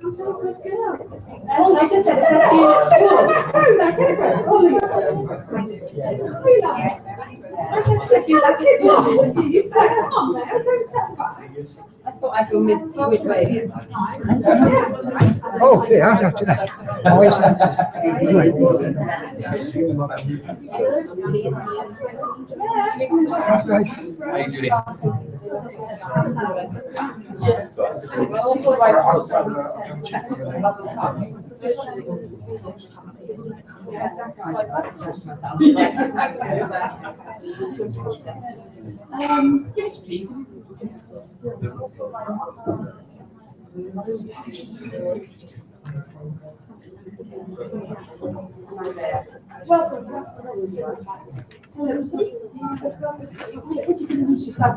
I just said, I thought I'd go midway. Oh, yeah, I've got that. Hey, Julie. Yes, please.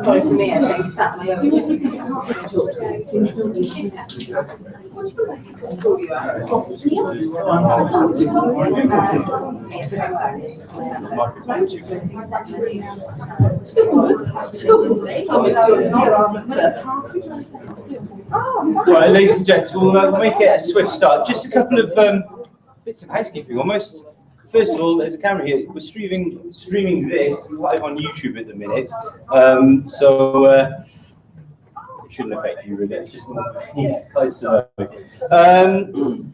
Sorry for me, I think sat my own. Right, ladies and gents, we'll make it a swift start. Just a couple of bits of housekeeping almost. First of all, there's a camera here. We're streaming this live on YouTube at the minute, so it shouldn't affect you really. It's just guys to know.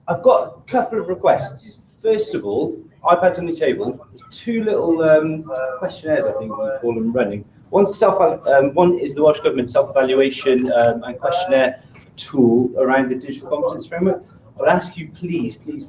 I've got a couple of requests. First of all, iPads on the table. There's two little questionnaires, I think we call them, running. One is the Welsh Government self-evaluation and questionnaire tool around the digital competence framework. I would ask you, please, could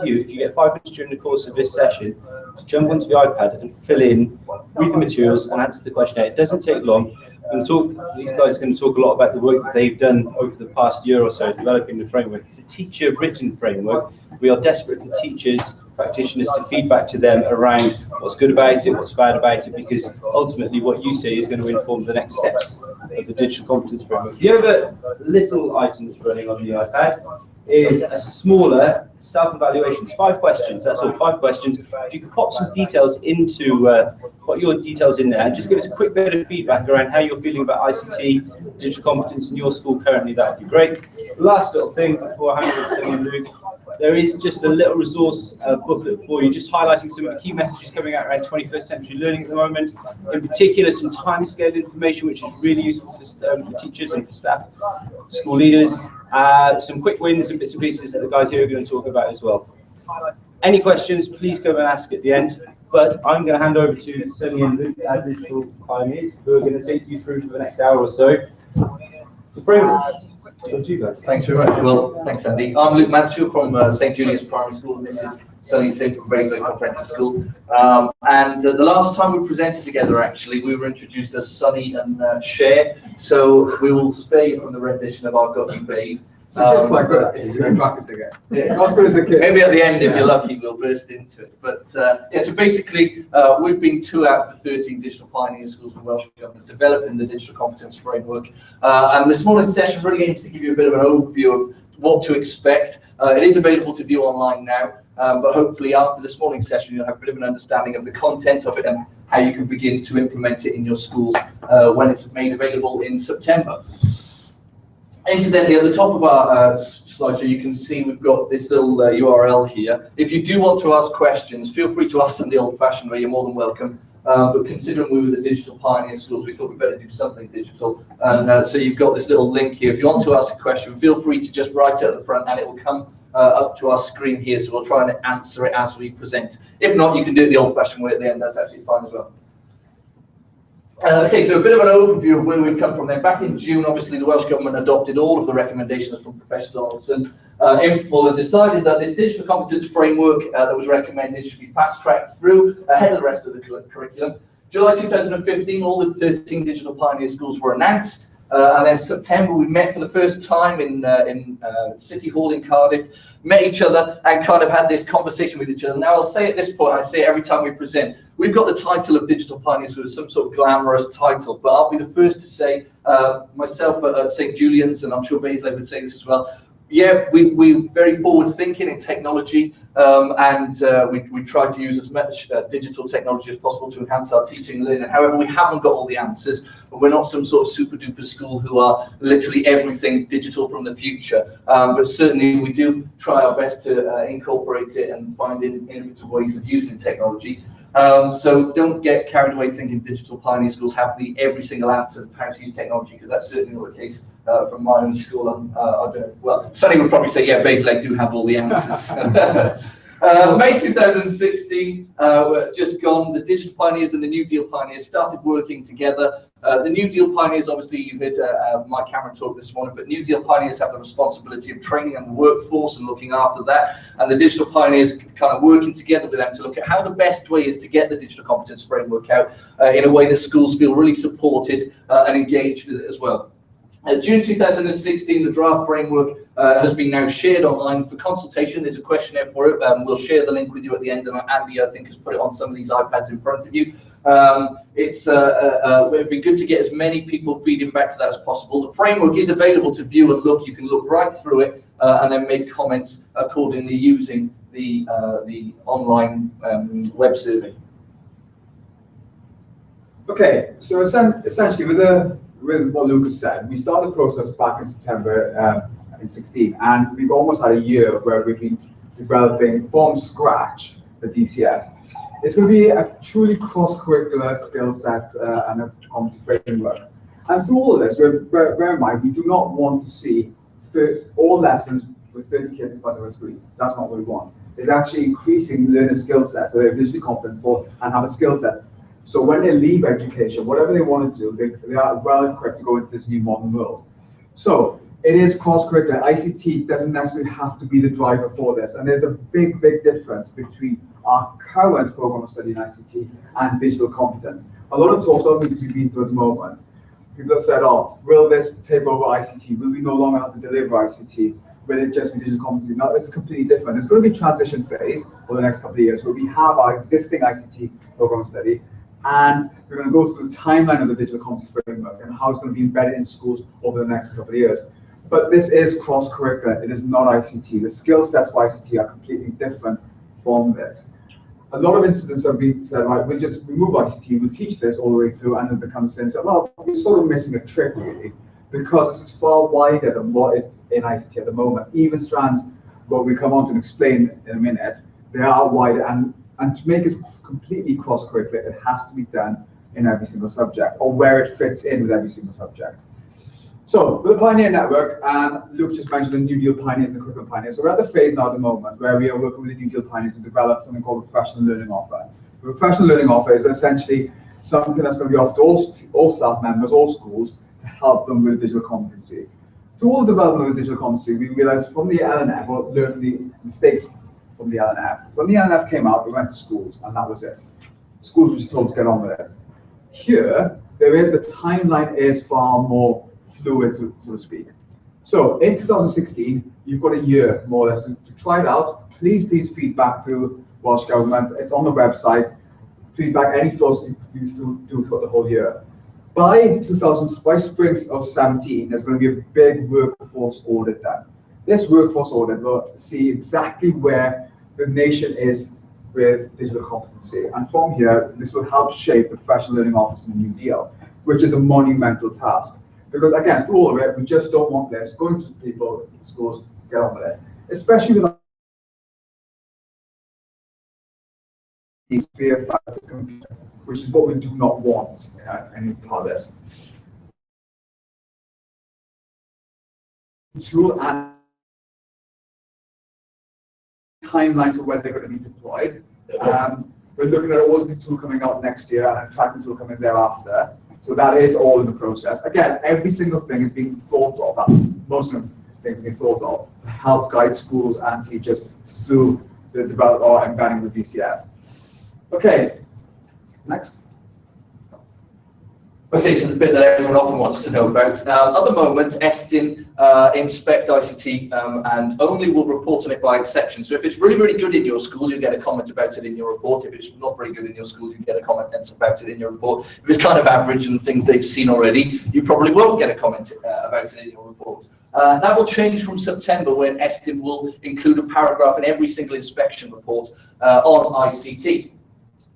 you, if you get 5 minutes during the course of this session, to jump onto the iPad and fill in, read the materials and answer the questionnaire. It doesn't take long. These guys are going to talk a lot about the work that they've done over the past year or so developing the framework. It's a teacher-written framework. We are desperate for teachers, practitioners to feedback to them around what's good about it, what's bad about it, because ultimately what you say is going to inform the next steps of the digital competence framework. The other little item that's running on the iPad is a smaller self-evaluation. It's 5 questions, that's all, 5 questions. If you could pop some details into, put your details in there, and just give us a quick bit of feedback around how you're feeling about ICT, digital competence in your school currently, that would be great. The last little thing before I hand over to Sonny and Luke, there is just a little resource booklet for you, just highlighting some of the key messages coming out around 21st century learning at the moment. In particular, some timescale information, which is really useful for teachers and for staff, school leaders. Some quick wins and bits and pieces that the guys here are going to talk about as well. Any questions, please come and ask at the end. But I'm going to hand over to Sonny and Luke, our digital pioneers, who are going to take you through for the next hour or so. The framework. You guys. Thanks very much. Well, thanks, Andy. I'm Luke Mansfield from St. Julians Primary School, and this is Sonny Singh from Bassaleg Competence School. And the last time we presented together, actually, we were introduced as Sonny and Cher. So we will spare you from the rendition of I've Got You Babe. Just like that, it's going to practice again. Yeah. Maybe at the end, if you're lucky, we'll burst into it. But yeah, so basically, we've been 2 out of the 13 digital pioneer schools in the Welsh Government developing the digital competence framework. And this morning's session really aims to give you a bit of an overview of what to expect. It is available to view online now, but hopefully after this morning's session, you'll have a bit of an understanding of the content of it and how you can begin to implement it in your schools when it's made available in September. Incidentally, at the top of our slideshow, you can see we've got this little URL here. If you do want to ask questions, feel free to ask them the old-fashioned way. You're more than welcome. But considering we were the digital pioneer schools, we thought we'd better do something digital. And so you've got this little link here. If you want to ask a question, feel free to just write it at the front, and it will come up to our screen here. So we'll try and answer it as we present. If not, you can do it the old-fashioned way at the end. That's absolutely fine as well. Okay, so a bit of an overview of where we've come from then. Back in June, obviously, the Welsh Government adopted all of the recommendations from Professor Donaldson in full and decided that this digital competence framework that was recommended should be fast-tracked through ahead of the rest of the curriculum. July 2015, all the 13 digital pioneer schools were announced. And then September, we met for the first time in City Hall in Cardiff, met each other and kind of had this conversation with each other. Now, I'll say at this point, I say it every time we present, we've got the title of Digital Pioneers with some sort of glamorous title, but I'll be the first to say, myself at St. Julians, and I'm sure Bassaleg would say this as well, Yeah, we're very forward thinking in technology, and we try to use as much digital technology as possible to enhance our teaching and learning. However, we haven't got all the answers, and we're not some sort of super duper school who are literally everything digital from the future. But certainly we do try our best to incorporate it and find innovative ways of using technology. So don't get carried away thinking digital pioneer schools have every single answer for how to use technology, because that's certainly not the case from my own school. I don't know. Well, Sonny would probably say, yeah, Bassaleg do have all the answers. May 2016, just gone, the Digital Pioneers and the New Deal Pioneers started working together. The New Deal Pioneers, obviously you heard Mike Cameron talk this morning, but New Deal Pioneers have the responsibility of training and the workforce and looking after that. And the Digital Pioneers kind of working together with them to look at how the best way is to get the digital competence framework out in a way that schools feel really supported and engaged with it as well. June 2016, the draft framework has been now shared online for consultation. There's a questionnaire for it. We'll share the link with you at the end, and Andy, I think, has put it on some of these iPads in front of you. It'd be good to get as many people feeding back to that as possible. The framework is available to view and look. You can look right through it and then make comments accordingly using the online web survey. Okay, so essentially with what Lucas said, we started the process back in September in 16, and we've almost had a year where we've been developing from scratch the DCF. It's going to be a truly cross-curricular skill set and a competency framework. And through all of this, bear in mind, we do not want to see all lessons with 30 kids in front of a screen. That's not what we want. It's actually increasing learner skill sets so they're visually confident and have a skill set. So when they leave education, whatever they want to do, they are well equipped to go into this new modern world. So it is cross-curricular. ICT doesn't necessarily have to be the driver for this. And there's a big, big difference between our current program of study in ICT and digital competence. A lot of talks, a lot of meetings we've been to at the moment, people have said, oh, will this take over ICT? Will we no longer have to deliver ICT? Will it just be digital competency? No, this is completely different. It's going to be a transition phase over the next couple of years where we have our existing ICT program of study, and we're going to go through the timeline of the digital competency framework and how it's going to be embedded in schools over the next couple of years. But this is cross-curricular. It is not ICT. The skill sets for ICT are completely different from this. A lot of incidents have been said, right, we'll just remove ICT, we'll teach this all the way through, and then it becomes sense. Well, we're sort of missing a trick, really, because this is far wider than what is in ICT at the moment. Even strands, what we come on to and explain in a minute, they are wider, and to make it completely cross-curricular, it has to be done in every single subject, or where it fits in with every single subject. So, with the Pioneer Network, and Luke just mentioned the New Deal Pioneers and the Curriculum Pioneers. So we're at the phase now at the moment where we are working with the New Deal Pioneers to develop something called a professional learning offer. The professional learning offer is essentially something that's going to be offered to all staff members, all schools, to help them with digital competency. Through all the development of the digital competency, we realized from the LNF, or learned from the mistakes from the LNF. When the LNF came out, we went to schools, and that was it. Schools were just told to get on with it. Here, the timeline is far more fluid, so to speak. So in 2016, you've got a year more or less to try it out. Please feed back to Welsh Government. It's on the website. Feedback, any thoughts you do throughout the whole year. By spring of 17, there's going to be a big workforce audit done. This workforce audit will see exactly where the nation is with digital competency. And from here, this will help shape the professional learning office in the New Deal, which is a monumental task. Because again, through all of it, we just don't want this going to people in schools, get on with it. Especially with these fear factors, which is what we do not want in any part of this. Tool and timeline for when they're going to be deployed. We're looking at all the tool coming out next year and a tracking tool coming thereafter. So that is all in the process. Again, every single thing is being thought of. Most of the things are being thought of to help guide schools and teachers through the development or embedding the DCF. Okay, next. Okay, so the bit that everyone often wants to know about. At the moment, Estin inspect ICT and only will report on it by exception. So if it's really, really good in your school, you get a comment about it in your report. If it's not very good in your school, you get a comment about it in your report. If it's kind of average and things they've seen already, you probably won't get a comment about it in your report. That will change from September, when ESTIM will include a paragraph in every single inspection report on ICT.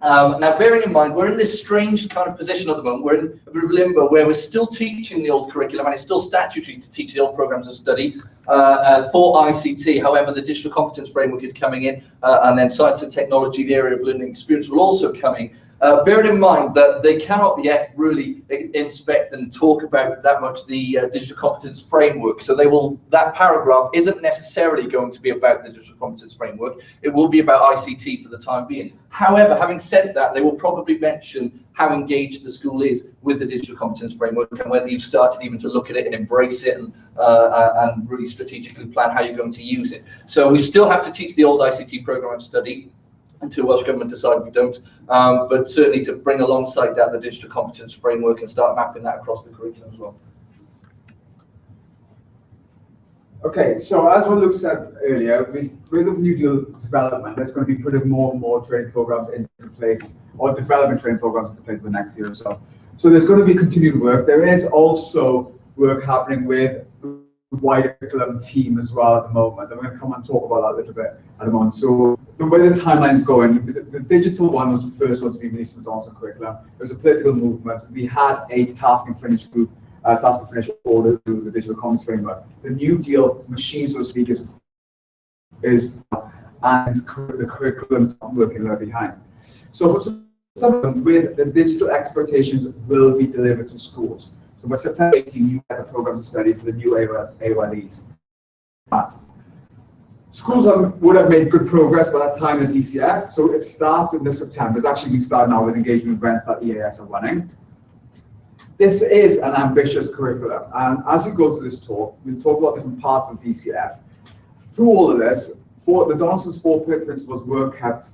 Now, bearing in mind, we're in this strange kind of position at the moment. We're in a bit of limbo where we're still teaching the old curriculum, and it's still statutory to teach the old programs of study for ICT. However, the digital competence framework is coming in, and then science and technology, the area of learning experience, will also come in. Bearing in mind that they cannot yet really inspect and talk about that much the digital competence framework. So that paragraph isn't necessarily going to be about the digital competence framework. It will be about ICT for the time being. However, having said that, they will probably mention how engaged the school is with the digital competence framework, and whether you've started even to look at it and embrace it, and really strategically plan how you're going to use it. So we still have to teach the old ICT program of study until Welsh Government decide we don't, but certainly to bring alongside that the digital competence framework and start mapping that across the curriculum as well. Okay, so as what Luke said earlier, with the new deal development, there's going to be putting more and more training programs into place, or development training programs into place for the next year or so. So there's going to be continued work. There is also work happening with the wider curriculum team as well at the moment. I'm going to come and talk about that a little bit at the moment. So the way the timeline is going, the digital one was the first one to be released from the Donaldson curriculum. It was a political movement. We had a task and finish group, task and finish order to the digital commons framework. The new deal machine, so to speak, is and the curriculum is not working right behind. So for some of them, with the digital expectations will be delivered to schools. So by September 18, you have a program to study for the new AYLEs. Schools would have made good progress by that time in DCF, so it starts in this September. It's actually been starting now with engagement events that EAS are running. This is an ambitious curriculum, and as we go through this talk, we'll talk about different parts of DCF. Through all of this, the Donaldson's 4 principles were kept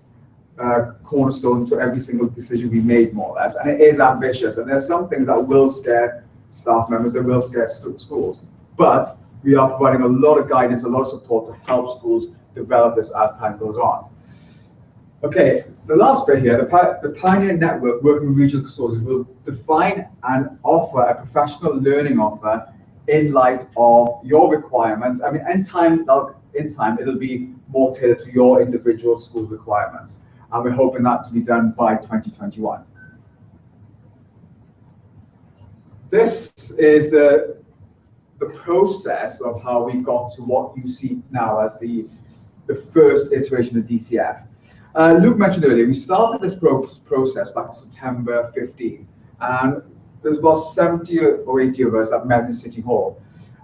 cornerstone to every single decision we made, more or less, and it is ambitious, and there's some things that will scare staff members, that will scare schools, but we are providing a lot of guidance, a lot of support to help schools develop this as time goes on. Okay, the last bit here, the Pioneer Network working with regional consortiums will define and offer a professional learning offer in light of your requirements. I mean, in time it'll be more tailored to your individual school requirements, and we're hoping that to be done by 2021. This is the process of how we got to what you see now as the first iteration of DCF. Luke mentioned earlier, we started this process back in September 15, and there's about 70 or 80 of us that met in City Hall.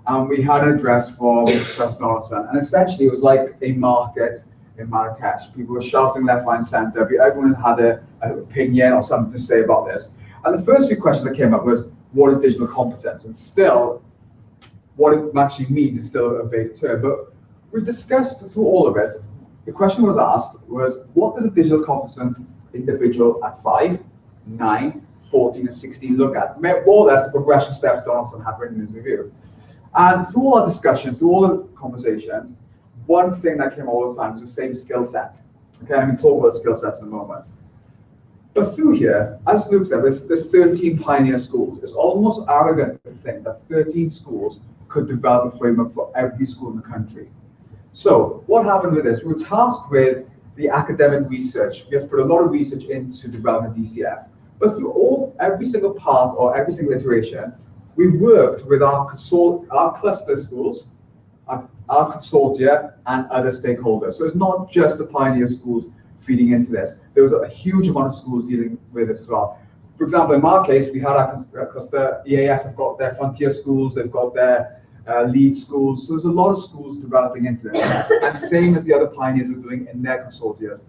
And we had an address from President Donaldson, and essentially it was like a market in Marrakesh. People were shouting left, right, and centre. Everyone had an opinion or something to say about this. And the first few questions that came up was, what is digital competence? And still, what it actually means is still a vague term. But we discussed through all of it. The question was asked was, what does a digital competent individual at 5, 9, 14, and 16 look at? More or less the progression steps Donaldson had written in his review. And through all our discussions, through all the conversations, one thing that came all the time was the same skill set. Okay, I'm going to talk about skill sets in a moment. But through here, as Luke said, there's 13 pioneer schools. It's almost arrogant to think that 13 schools could develop a framework for every school in the country. So what happened with this? We were tasked with the academic research. We have to put a lot of research into developing DCF. But through every single part or every single iteration, we worked with our cluster schools, our consortia, and other stakeholders. So it's not just the pioneer schools feeding into this. There was a huge amount of schools dealing with this as well. For example, in our case, we had our cluster. EAS have got their frontier schools, they've got their lead schools. So there's a lot of schools developing into this, and same as the other pioneers are doing in their consortia.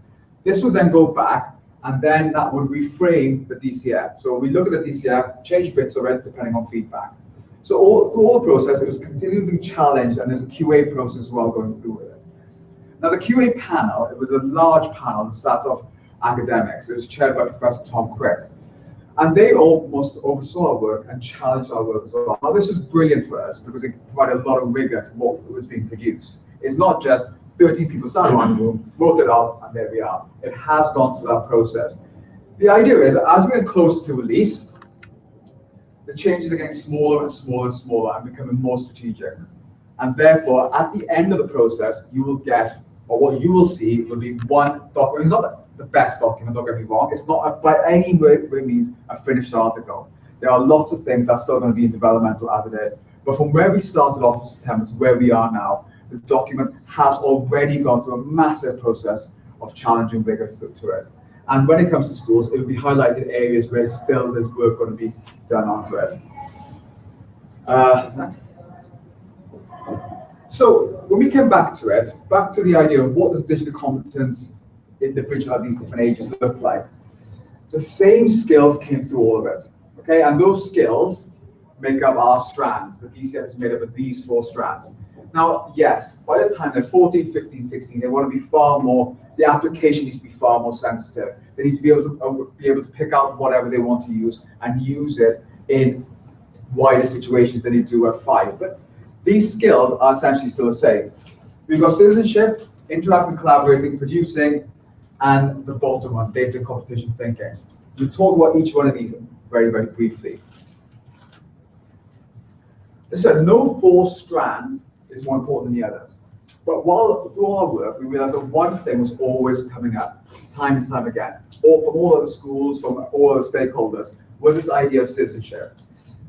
This would then go back, and then that would reframe the DCF. So we look at the DCF, change bits of it depending on feedback. So through all the process, it was continually being challenged, and there's a QA process as well going through with it. Now the QA panel, it was a large panel that sat of academics. It was chaired by Professor Tom Crick. And they almost oversaw our work and challenged our work as well. Now this is brilliant for us because it provided a lot of rigor to what was being produced. It's not just 13 people sat in one room, wrote it up, and there we are. It has gone through that process. The idea is, as we get closer to release, the changes are getting smaller and smaller and smaller and becoming more strategic. And therefore, at the end of the process, you will get, or what you will see will be one document. It's not the best document, don't get me wrong. It's not by any means a finished article. There are lots of things that are still going to be in developmental as it is. But from where we started off in September to where we are now, the document has already gone through a massive process of challenging rigor to it. And when it comes to schools, it will be highlighted areas where still there's work going to be done onto it. Next. So when we came back to it, back to the idea of what does digital competence in the bridge of these different ages look like, the same skills came through all of it. Okay, and those skills make up our strands. The DCF is made up of these 4 strands. Now, yes, by the time they're 14, 15, 16, they want to be far more, the application needs to be far more sensitive. They need to be able to pick out whatever they want to use and use it in wider situations than they do at 5. But these skills are essentially still the same. We've got citizenship, interacting, collaborating, producing, and the bottom one, data and competition thinking. We'll talk about each one of these very, very briefly. So no 4 strands is more important than the others. But while through our work, we realized that one thing was always coming up, time and time again, or from all other schools, from all other stakeholders, was this idea of citizenship.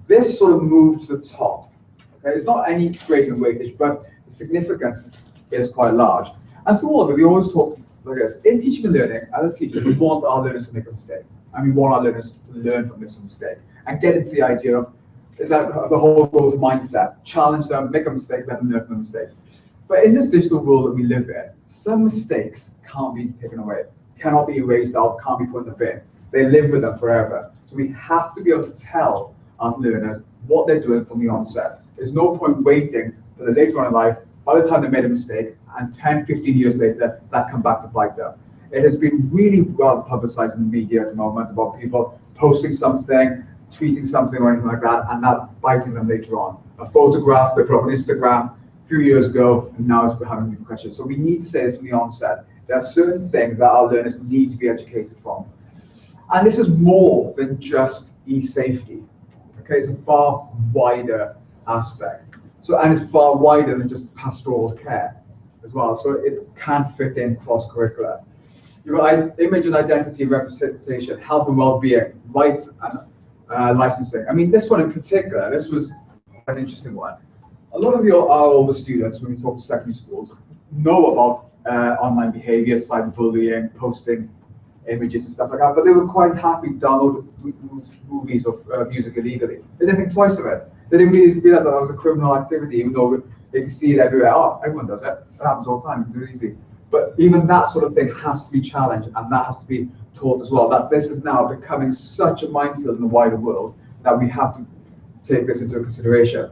This sort of moved to the top. Okay? It's not any greater weightage, but the significance is quite large. And through all of it, we always talk like this. In teaching and learning, as teachers, we want our learners to make a mistake. And we want our learners to learn from this mistake and get into the idea of, is that the whole growth mindset, challenge them, make a mistake, let them learn from the mistakes. But in this digital world that we live in, some mistakes can't be taken away, cannot be erased out, can't be put in the bin. They live with them forever. So we have to be able to tell our learners what they're doing from the onset. There's no point waiting for the later on in life, by the time they made a mistake, and 10, 15 years later, that come back to bite them. It has been really well publicized in the media at the moment about people posting something, tweeting something or anything like that, and that biting them later on. A photograph they put up on Instagram a few years ago, and now it's having repercussions. So we need to say this from the onset. There are certain things that our learners need to be educated from. And this is more than just e-safety. Okay, it's a far wider aspect. So, and it's far wider than just pastoral care as well. So it can fit in cross-curricular. You've got image and identity representation, health and well-being, rights and licensing. I mean, this one in particular, this was an interesting one. A lot of our older students, when we talk to secondary schools, know about online behavior, cyberbullying, posting images and stuff like that, but they were quite happy to download movies or music illegally. They didn't think twice of it. They didn't really realize that was a criminal activity, even though they could see it everywhere. Oh, everyone does it. That happens all the time. You can do it easily. But even that sort of thing has to be challenged, and that has to be taught as well. That this is now becoming such a minefield in the wider world that we have to take this into consideration.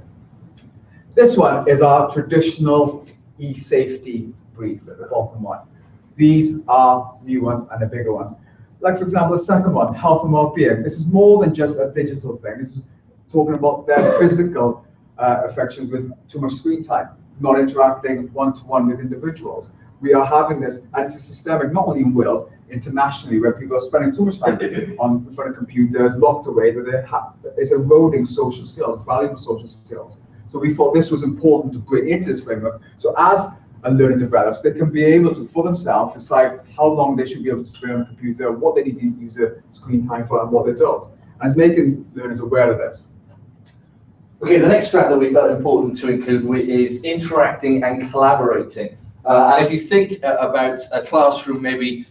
This one is our traditional e-safety brief at the bottom one. These are new ones and the bigger ones. Like, for example, the second one, health and well-being. This is more than just a digital thing. This is talking about their physical affections with too much screen time, not interacting one-to-one with individuals. We are having this, and it's a systemic, not only in Wales, internationally, where people are spending too much time in front of computers, locked away, where it's eroding social skills, valuable social skills. So we thought this was important to bring into this framework. So as a learner develops, they can be able to, for themselves, decide how long they should be able to spend on a computer, what they need to use their screen time for, and what they don't. And it's making learners aware of this. Okay, the next strand that we felt important to include is interacting and collaborating. And if you think about a classroom maybe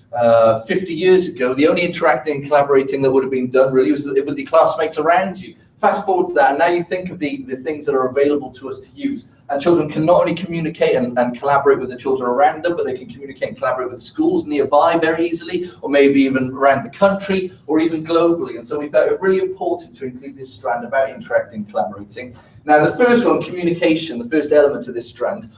50 years ago, the only interacting and collaborating that would have been done really was with the classmates around you. Fast forward to that, and now you think of the things that are available to us to use. And children can not only communicate and collaborate with the children around them, but they can communicate and collaborate with schools nearby very easily, or maybe even around the country, or even globally. And so we felt it really important to include this strand about interacting and collaborating. Now, the first one, communication, the first element of this strand,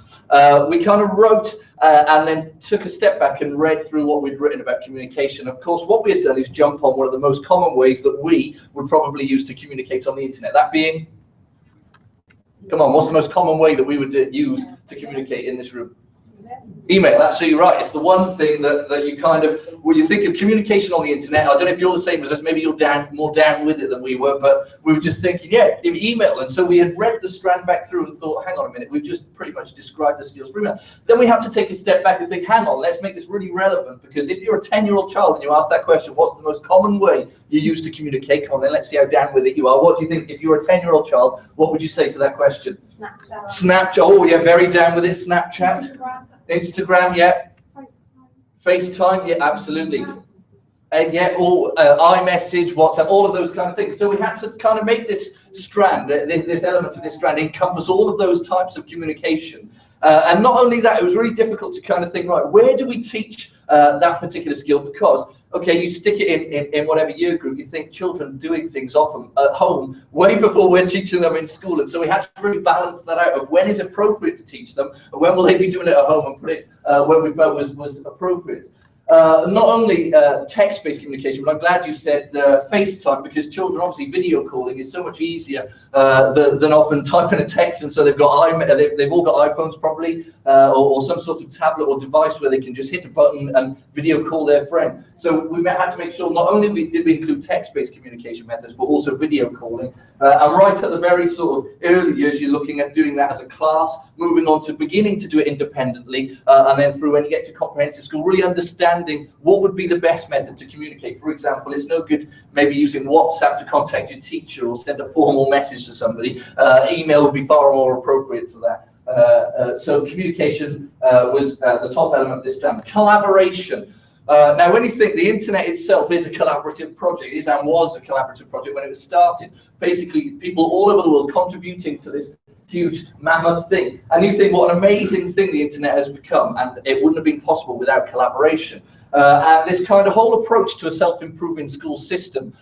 we kind of wrote and then took a step back and read through what we'd written about communication. Of course, what we had done is jump on one of the most common ways that we would probably use to communicate on the internet, that being, come on, what's the most common way that we would use to communicate in this room? Email, absolutely right. It's the one thing that you kind of, when you think of communication on the internet, I don't know if you're the same as us, maybe you're more down with it than we were, but we were just thinking, yeah, email. And so we had read the strand back through and thought, hang on a minute, we've just pretty much described the skills for email. Then we had to take a step back and think, hang on, let's make this really relevant, because if you're a 10-year-old child and you ask that question, what's the most common way you use to communicate? Come on, then let's see how down with it you are. What do you think, if you were a 10-year-old child, what would you say to that question? Snapchat. Oh, yeah, very down with it. Snapchat. Instagram, yeah. FaceTime, yeah, absolutely. And yeah, all iMessage, WhatsApp, all of those kind of things. So we had to kind of make this strand, this element of this strand encompass all of those types of communication. And not only that, it was really difficult to kind of think, right, where do we teach that particular skill? Because, okay, you stick it in whatever year group, you think children doing things often at home way before we're teaching them in school. And so we had to really balance that out of when is appropriate to teach them, and when will they be doing it at home, and put it where we felt was appropriate. Not only text-based communication, but I'm glad you said FaceTime, because children, obviously, video calling is so much easier than often typing a text, and so they've all got iPhones probably, or some sort of tablet or device where they can just hit a button and video call their friend. So we had to make sure not only did we include text-based communication methods, but also video calling. And right at the very sort of early years, you're looking at doing that as a class, moving on to beginning to do it independently, and then through when you get to comprehensive school, really understanding what would be the best method to communicate. For example, it's no good maybe using WhatsApp to contact your teacher or send a formal message to somebody. Email would be far more appropriate to that. So communication was the top element of this plan. Collaboration. Now, when you think the internet itself is a collaborative project, is and was a collaborative project when it was started, basically people all over the world contributing to this huge mammoth thing. And you think what an amazing thing the internet has become, and it wouldn't have been possible without collaboration. And this kind of whole approach to a self-improving school system,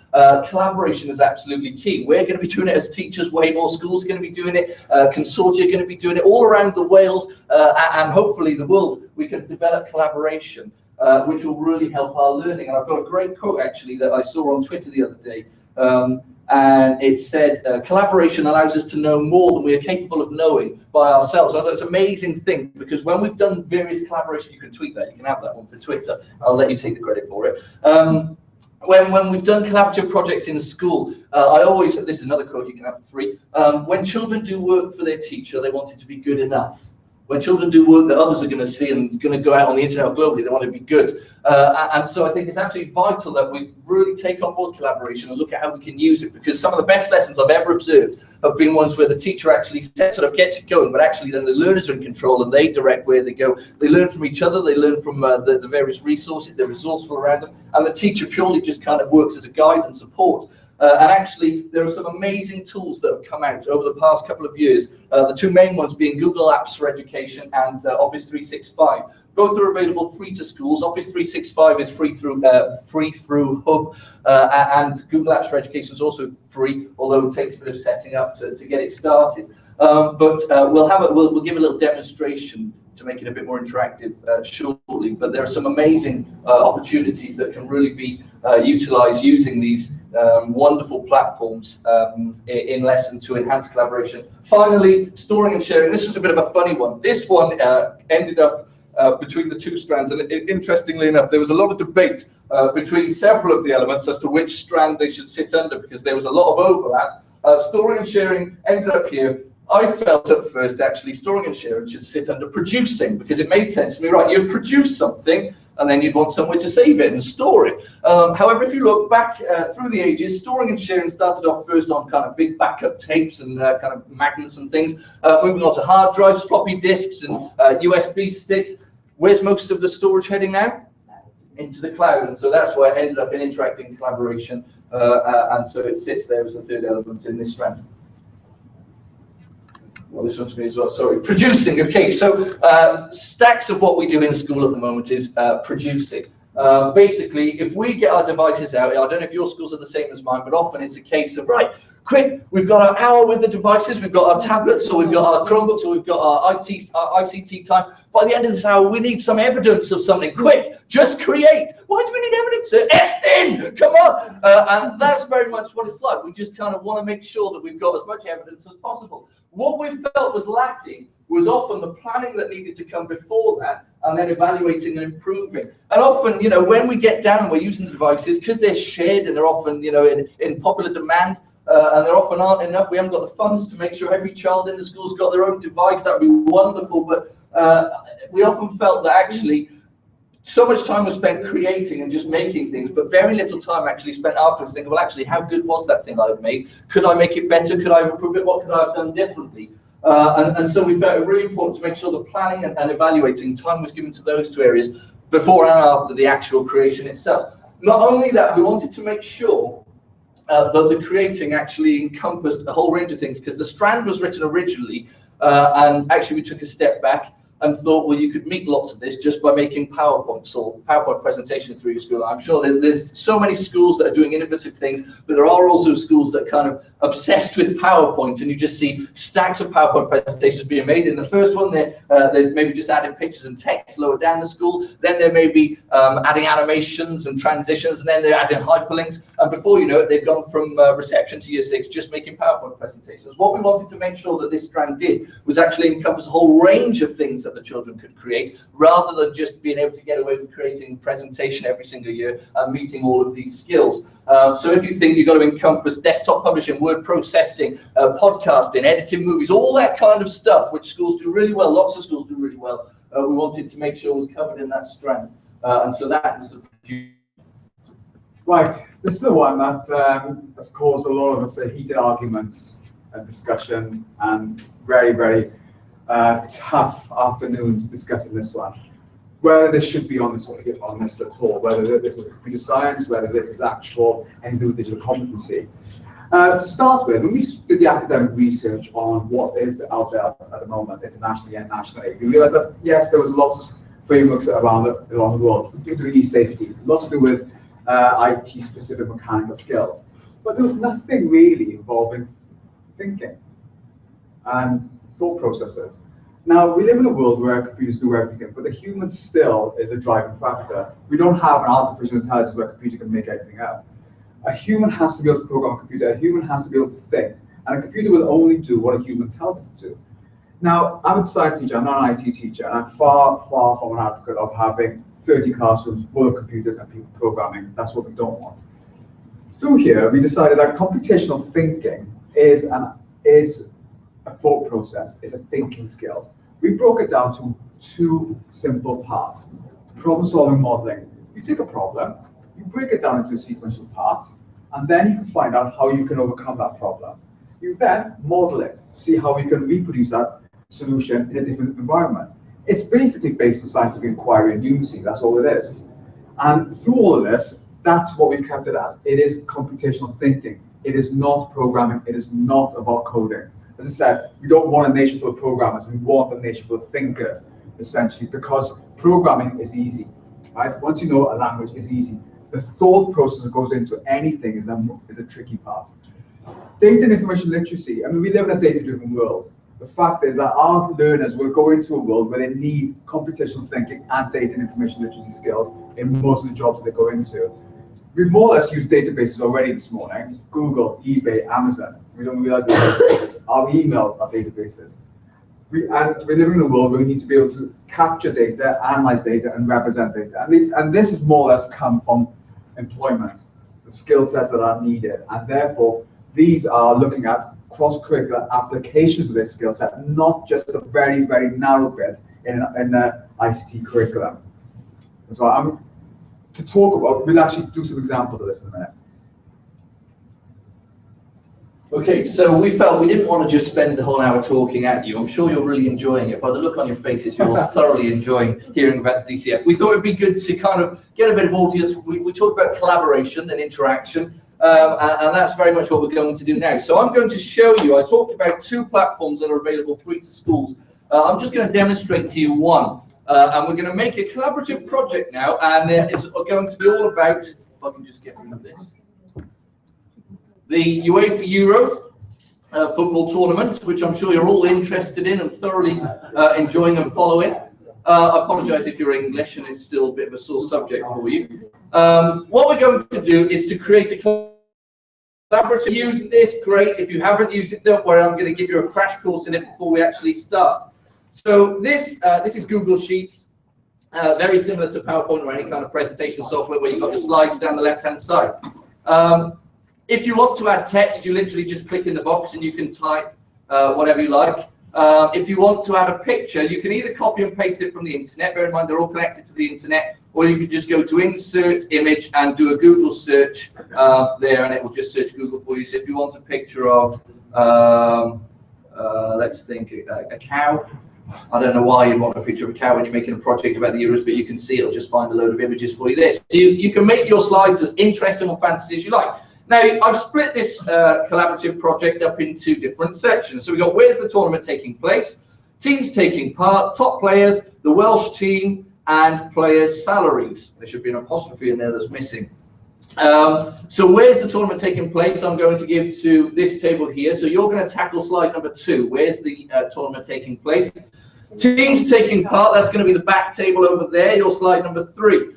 collaboration is absolutely key. We're going to be doing it as teachers, way more schools are going to be doing it, consortia are going to be doing it all around the Wales, and hopefully the world. We can develop collaboration, which will really help our learning. And I've got a great quote actually that I saw on Twitter the other day. And it said, collaboration allows us to know more than we are capable of knowing by ourselves. I thought it's an amazing thing, because when we've done various collaboration, you can tweet that, you can have that one for Twitter, I'll let you take the credit for it. When we've done collaborative projects in school, I always, this is another quote, you can have 3, when children do work for their teacher, they want it to be good enough. When children do work that others are going to see and is going to go out on the internet or globally, they want to be good. And so I think it's absolutely vital that we really take on board collaboration and look at how we can use it, because some of the best lessons I've ever observed have been ones where the teacher actually sort of gets it going, but actually then the learners are in control and they direct where they go. They learn from each other, they learn from the various resources, they're resourceful around them, and the teacher purely just kind of works as a guide and support. And actually, there are some amazing tools that have come out over the past couple of years. The 2 main ones being Google Apps for Education and Office 365. Both are available free to schools. Office 365 is free through Hub, and Google Apps for Education is also free, although it takes a bit of setting up to get it started. But we'll give a little demonstration to make it a bit more interactive shortly. But there are some amazing opportunities that can really be utilized using these wonderful platforms in lesson to enhance collaboration. Finally, storing and sharing. This was a bit of a funny one. This one ended up between the 2 strands, and interestingly enough, there was a lot of debate between several of the elements as to which strand they should sit under, because there was a lot of overlap. Storing and sharing ended up here. I felt at first actually storing and sharing should sit under producing, because it made sense to me, right? You'd produce something and then you'd want somewhere to save it and store it. However, if you look back through the ages, storing and sharing started off first on kind of big backup tapes and kind of magnets and things, moving on to hard drives, floppy disks, and USB sticks. Where's most of the storage heading now? Into the cloud, and so that's why it ended up in interacting collaboration, and so it sits there as the 3rd element in this strand. Well, this one's me as well, sorry. Producing, okay, so stacks of what we do in school at the moment is producing. Basically, if we get our devices out, I don't know if your schools are the same as mine, but often it's a case of, right, quick, we've got our hour with the devices, we've got our tablets, or we've got our Chromebooks, or we've got our ICT time. By the end of this hour, we need some evidence of something. Quick, just create. Why do we need evidence? Estin, come on. And that's very much what it's like. We just kind of want to make sure that we've got as much evidence as possible. What we felt was lacking was often the planning that needed to come before that, and then evaluating and improving. And often, you know, when we get down and we're using the devices, because they're shared and they're often, you know, in popular demand, and there often aren't enough, we haven't got the funds to make sure every child in the school's got their own device. That would be wonderful, but we often felt that actually so much time was spent creating and just making things, but very little time actually spent afterwards thinking, well, actually, how good was that thing I've made? Could I make it better? Could I improve it? What could I have done differently? And so we felt it really important to make sure the planning and evaluating time was given to those two areas before and after the actual creation itself. Not only that, we wanted to make sure that the creating actually encompassed a whole range of things, because the strand was written originally, and actually we took a step back and thought, well, you could meet lots of this just by making PowerPoints or PowerPoint presentations through your school. I'm sure that there's so many schools that are doing innovative things, but there are also schools that are kind of obsessed with PowerPoint, and you just see stacks of PowerPoint presentations being made. In the first one, they're maybe just adding pictures and text lower down the school. Then they're maybe adding animations and transitions, and then they're adding hyperlinks. And before you know it, they've gone from reception to year 6 just making PowerPoint presentations. What we wanted to make sure that this strand did was actually encompass a whole range of things that the children could create, rather than just being able to get away with creating a presentation every single year and meeting all of these skills. So if you think you've got to encompass desktop publishing, word processing, podcasting, editing movies, all that kind of stuff, which schools do really well, lots of schools do really well, we wanted to make sure was covered in that strand. And so that was the... Right, this is the one that has caused a lot of us heated arguments and discussions, and very, very tough afternoons discussing this one. Whether this should be on this at all, whether this is computer science, whether this is actual and do digital competency. To start with, when we did the academic research on what is out there at the moment, internationally and nationally, we realized that yes, there was lots of frameworks around the world to do with e-safety, lots to do with IT-specific mechanical skills, but there was nothing really involving thinking and thought processes. Now, we live in a world where computers do everything, but the human still is a driving factor. We don't have an artificial intelligence where a computer can make everything up. A human has to be able to program a computer, a human has to be able to think, and a computer will only do what a human tells it to do. Now, I'm a science teacher, I'm not an IT teacher, and I'm far, far from an advocate of having 30 classrooms full of computers and people programming. That's what we don't want. Through here, we decided that computational thinking is a thought process, is a thinking skill. We broke it down to 2 simple parts. Problem-solving modeling. You take a problem, you break it down into sequential parts, and then you can find out how you can overcome that problem. You then model it, see how you can reproduce that solution in a different environment. It's basically based on scientific inquiry and numeracy, that's all it is. And through all of this, that's what we've kept it as. It is computational thinking. It is not programming, it is not about coding. As I said, we don't want a nation full of programmers, we want a nation full of thinkers, essentially, because programming is easy, right? Once you know a language, it's easy. The thought process that goes into anything is a tricky part. Data and information literacy, I mean, we live in a data-driven world. The fact is that our learners will go into a world where they need computational thinking and data and information literacy skills in most of the jobs that they go into. We've more or less used databases already this morning. Google, eBay, Amazon. We don't realize that our emails are databases. We're living in a world where we need to be able to capture data, analyze data, and represent data. And this has more or less come from employment, the skill sets that are needed. And therefore, these are looking at cross-curricular applications of this skill set, not just a very, very narrow bit in the ICT curriculum. So to talk about, we'll actually do some examples of this in a minute. Okay, so we felt we didn't want to just spend the whole hour talking at you. I'm sure you're really enjoying it. By the look on your faces, you're thoroughly enjoying hearing about the DCF. We thought it'd be good to kind of get a bit of audience. We talked about collaboration and interaction, and that's very much what we're going to do now. So I'm going to show you, I talked about 2 platforms that are available free to schools. I'm just going to demonstrate to you one, and we're going to make a collaborative project now, and it's going to be all about, if I can just get rid of this, the UEFA Euro football tournament, which I'm sure you're all interested in and thoroughly enjoying and following. I apologise if you're English and it's still a bit of a sore subject for you. What we're going to do is to create a collaborative. Use this, great. If you haven't used it, don't worry. I'm going to give you a crash course in it before we actually start. So this is Google Sheets, very similar to PowerPoint or any kind of presentation software where you've got your slides down the left-hand side. If you want to add text, you literally just click in the box and you can type whatever you like. If you want to add a picture, you can either copy and paste it from the internet, bear in mind they're all connected to the internet, or you can just go to Insert Image and do a Google search there, and it will just search Google for you. So if you want a picture of, let's think, a cow. I don't know why you'd want a picture of a cow when you're making a project about the Euros, but you can see it'll just find a load of images for you there. So you can make your slides as interesting or fancy as you like. Now, I've split this collaborative project up into different sections. So we've got where's the tournament taking place, teams taking part, top players, the Welsh team, and players' salaries. There should be an apostrophe in there that's missing. So where's the tournament taking place? I'm going to give to this table here. So you're going to tackle slide number 2. Where's the tournament taking place? Teams taking part, that's going to be the back table over there, your slide number 3.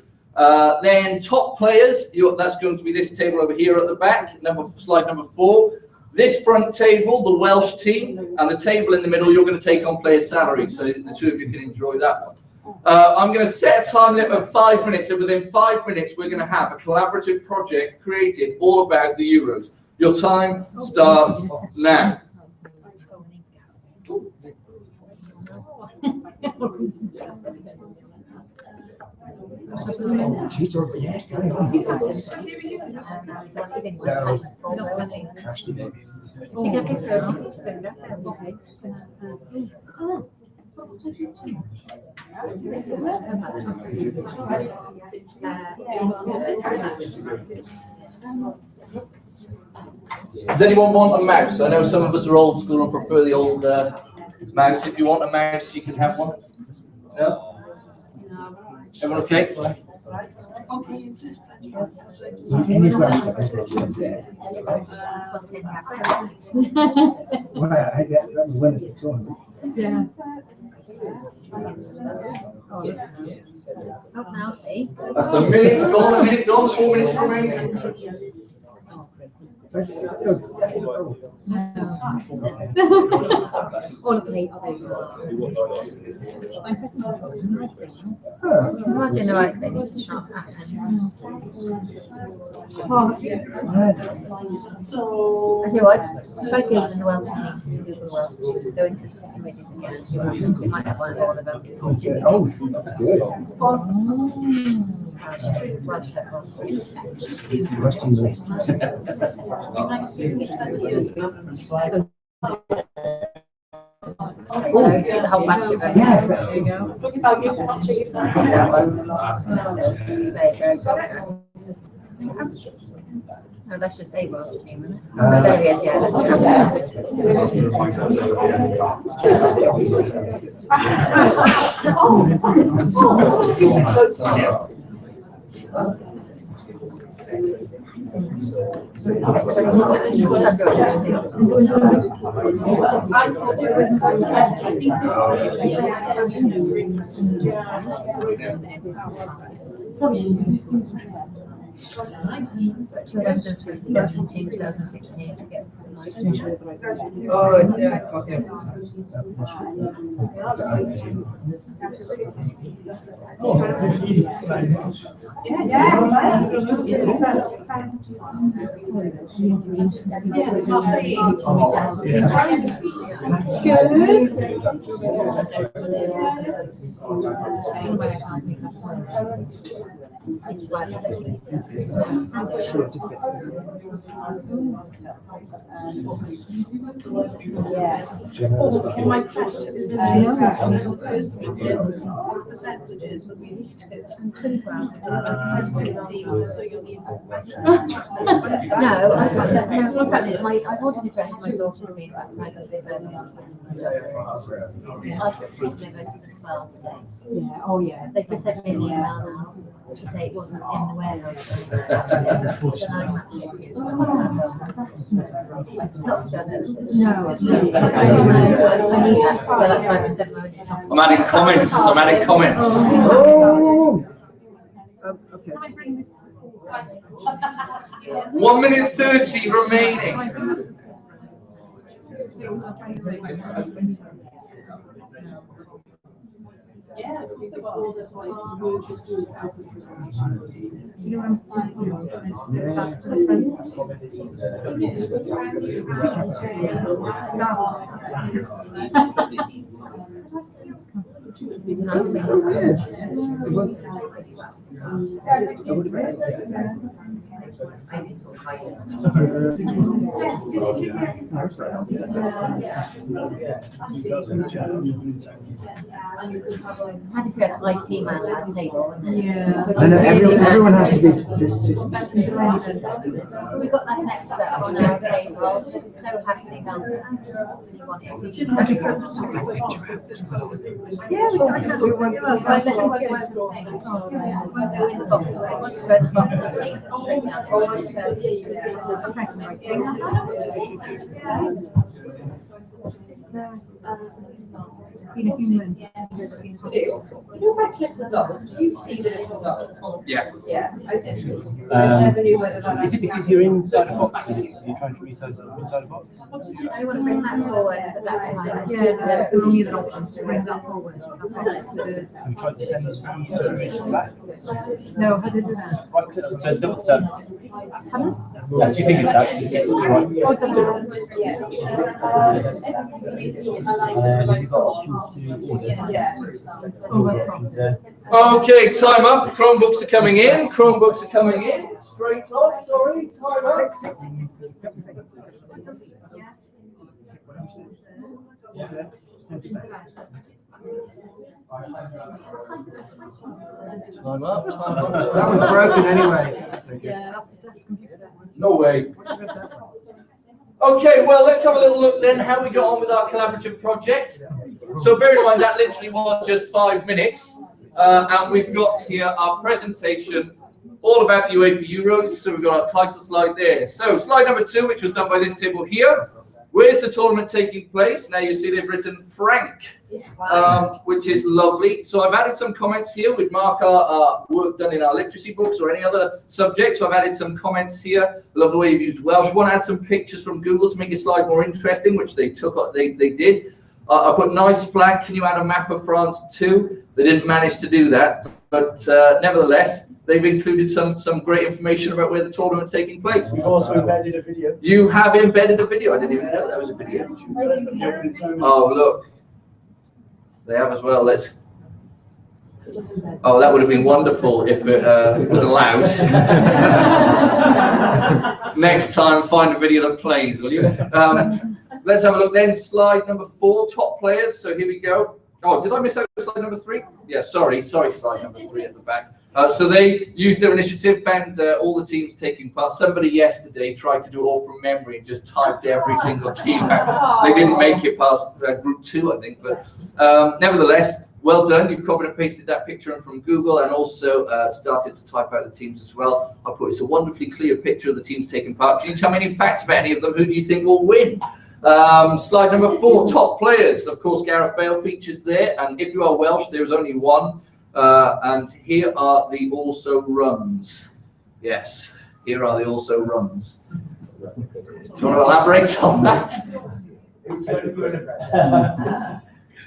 Then top players, that's going to be this table over here at the back, slide number 4. This front table, the Welsh team, and the table in the middle, you're going to take on players' salaries, so the two of you can enjoy that one. I'm going to set a time limit of 5 minutes, and within 5 minutes, we're going to have a collaborative project created all about the Euros. Your time starts now. Does anyone want a mouse? I know some of us are old school and prefer the old mouse. If you want a mouse, you can have one. No? Everyone okay? Yeah. Oh, now see. That's a minute gone, 4 minutes remaining. All of me. I'm not doing the right thing. It's not happening. I tell you what, try Googling the Welsh names to Google Welsh. Go into images again and see what happens. It might have one of all of them. Oh, that's good. The whole batch of it. Yeah. There you go. No, that's just a Welsh name, isn't it? Oh, no, there he is, yeah. Oh, yeah, okay. Can my practice percentages that we needed? No, what's happening is I've ordered a dress for my daughter to be baptised at the event. I've got 3 universities as well today. Yeah, oh yeah. They just sent me an email now to say it wasn't in the warehouse. Not done. No, it's not. I need that, so that's why I sent my I'm adding comments. Oh. Okay. Can I bring this? 1 minute 30 remaining. Yeah, so all the time, we'll just do it out. You know what I'm saying? That's the difference. Had to get an IT man at that table, wasn't it? Yeah. So I know, really everyone has to be We've got like an expert on our table, so happy they can't. You want it. Yeah, we can do one. Well, let them work the thing. We'll go in the box, we'll spread the box and break Been a human. You know, if I click results, do you see the results? Yeah. Yeah, I did. I never knew whether that. Is it because you're inside a box? You're trying to resize inside a box? I want to bring that forward, but that's fine. Yeah, that's only the option to bring that forward. Have you tried to send this round back? No, how did you do that? Right click, so double tap. Haven't? Yeah, two finger taps. Right. Oh, double. Yeah. And then you've got options to order. Yeah. Order options there. Okay, time up. Chromebooks are coming in. Chromebooks are coming in. Straight on, sorry. Time up. Time up. Time up. That one's broken anyway. Yeah, that's the computer. No way. Okay, well, let's have a little look then how we got on with our collaborative project. So bear in mind that literally was just 5 minutes, and we've got here our presentation all about the UEFA Euros. So we've got our title slide there. So slide number 2, which was done by this table here. Where's the tournament taking place? Now you see they've written Frank, which is lovely. So I've added some comments here. We'd mark our work done in our literacy books or any other subject. So I've added some comments here. Love the way you've used Welsh. Want to add some pictures from Google to make your slide more interesting, which they did. I put nice flag. Can you add a map of France too? They didn't manage to do that, but nevertheless, they've included some great information about where the tournament's taking place. We've also embedded a video. You have embedded a video. I didn't even know that was a video. Oh, look. They have as well. Let's. Oh, that would have been wonderful if it was allowed. Next time, find a video that plays, will you? Let's have a look then. Slide number 4, top players. So here we go. Oh, did I miss out slide number 3? Yeah, sorry, slide number 3 at the back. So they used their initiative, found all the teams taking part. Somebody yesterday tried to do it all from memory and just typed every single team out. They didn't make it past group 2, I think. But nevertheless, well done. You've copied and pasted that picture in from Google and also started to type out the teams as well. I put it's a wonderfully clear picture of the teams taking part. Can you tell me any facts about any of them? Who do you think will win? Slide number 4, top players. Of course, Gareth Bale features there, and if you are Welsh, there is only one. And here are the also runs. Yes, here are the also runs. Do you want to elaborate on that?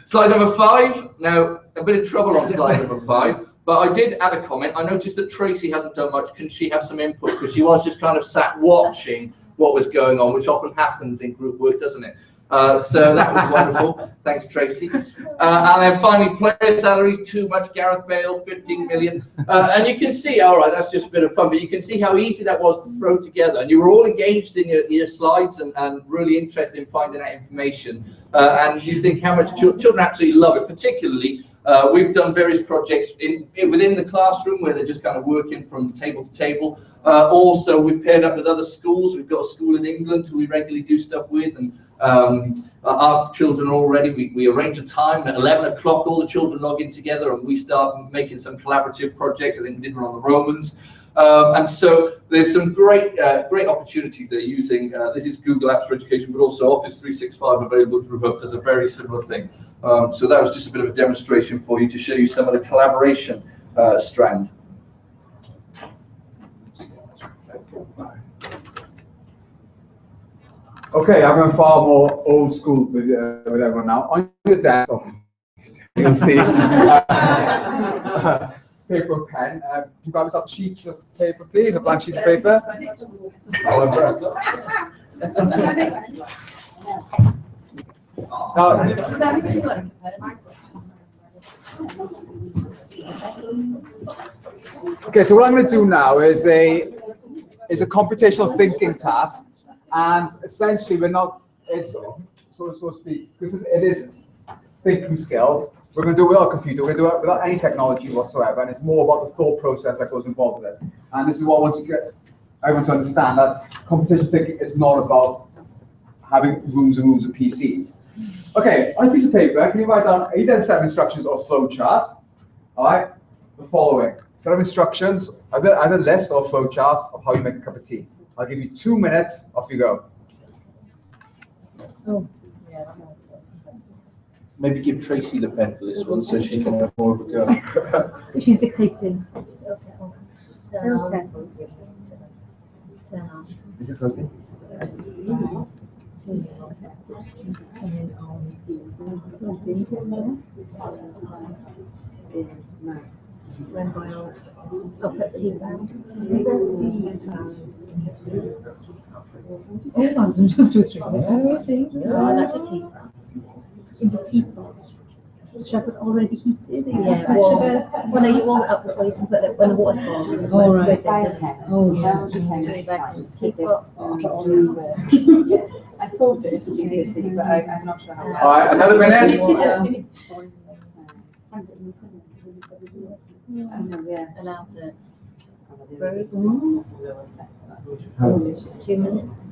Slide number 5. Now, a bit of trouble on slide number 5, but I did add a comment. I noticed that Tracy hasn't done much. Can she have some input? Because she was just kind of sat watching what was going on, which often happens in group work, doesn't it? So that was wonderful. Thanks, Tracy. And then finally, player salaries, too much. Gareth Bale, 15 million. And you can see, all right, that's just a bit of fun, but you can see how easy that was to throw together. And you were all engaged in your slides and really interested in finding out information. And you think how much children absolutely love it, particularly. We've done various projects within the classroom where they're just kind of working from table to table. Also, we've paired up with other schools. We've got a school in England who we regularly do stuff with, and our children already, we arrange a time at 11 o'clock, all the children log in together and we start making some collaborative projects. I think we did one on the Romans. And so there's some great opportunities they're using. This is Google Apps for Education, but also Office 365 available through Hub does a very similar thing. So that was just a bit of a demonstration for you to show you some of the collaboration strand. Okay, I'm going far more old school with everyone now. On your desktop, you'll see paper and pen. Can you grab yourself sheets of paper, please? A blank sheet of paper. Okay, so what I'm going to do now is a computational thinking task, and essentially it's so to speak, because it is thinking skills. We're going to do it without a computer, we're going to do it without any technology whatsoever, and it's more about the thought process that goes involved with it. And this is what I want to get everyone to understand, that computational thinking is not about having rooms and rooms of PCs. Okay, on a piece of paper, can you write down either a set of instructions or a flow chart? All right, the following set of instructions, either list or flow chart of how you make a cup of tea. I'll give you 2 minutes, off you go. Oh, yeah. Maybe give Tracy the pen for this one so she can have more of a go. She's dictating. Turn on. Okay. Turn on. Is it working? When boiled, I'll put tea down. Oh, I was just too straight. Oh, I like to tea. In the teapot. Should I put already heated? Yeah, well, no, you warm it up before you can put it when the water's boiling. Oh, right. Oh, yeah. Teapot. I taught it to GCSE, but I'm not sure how. All right, another minute. Allow to brew. 2 minutes.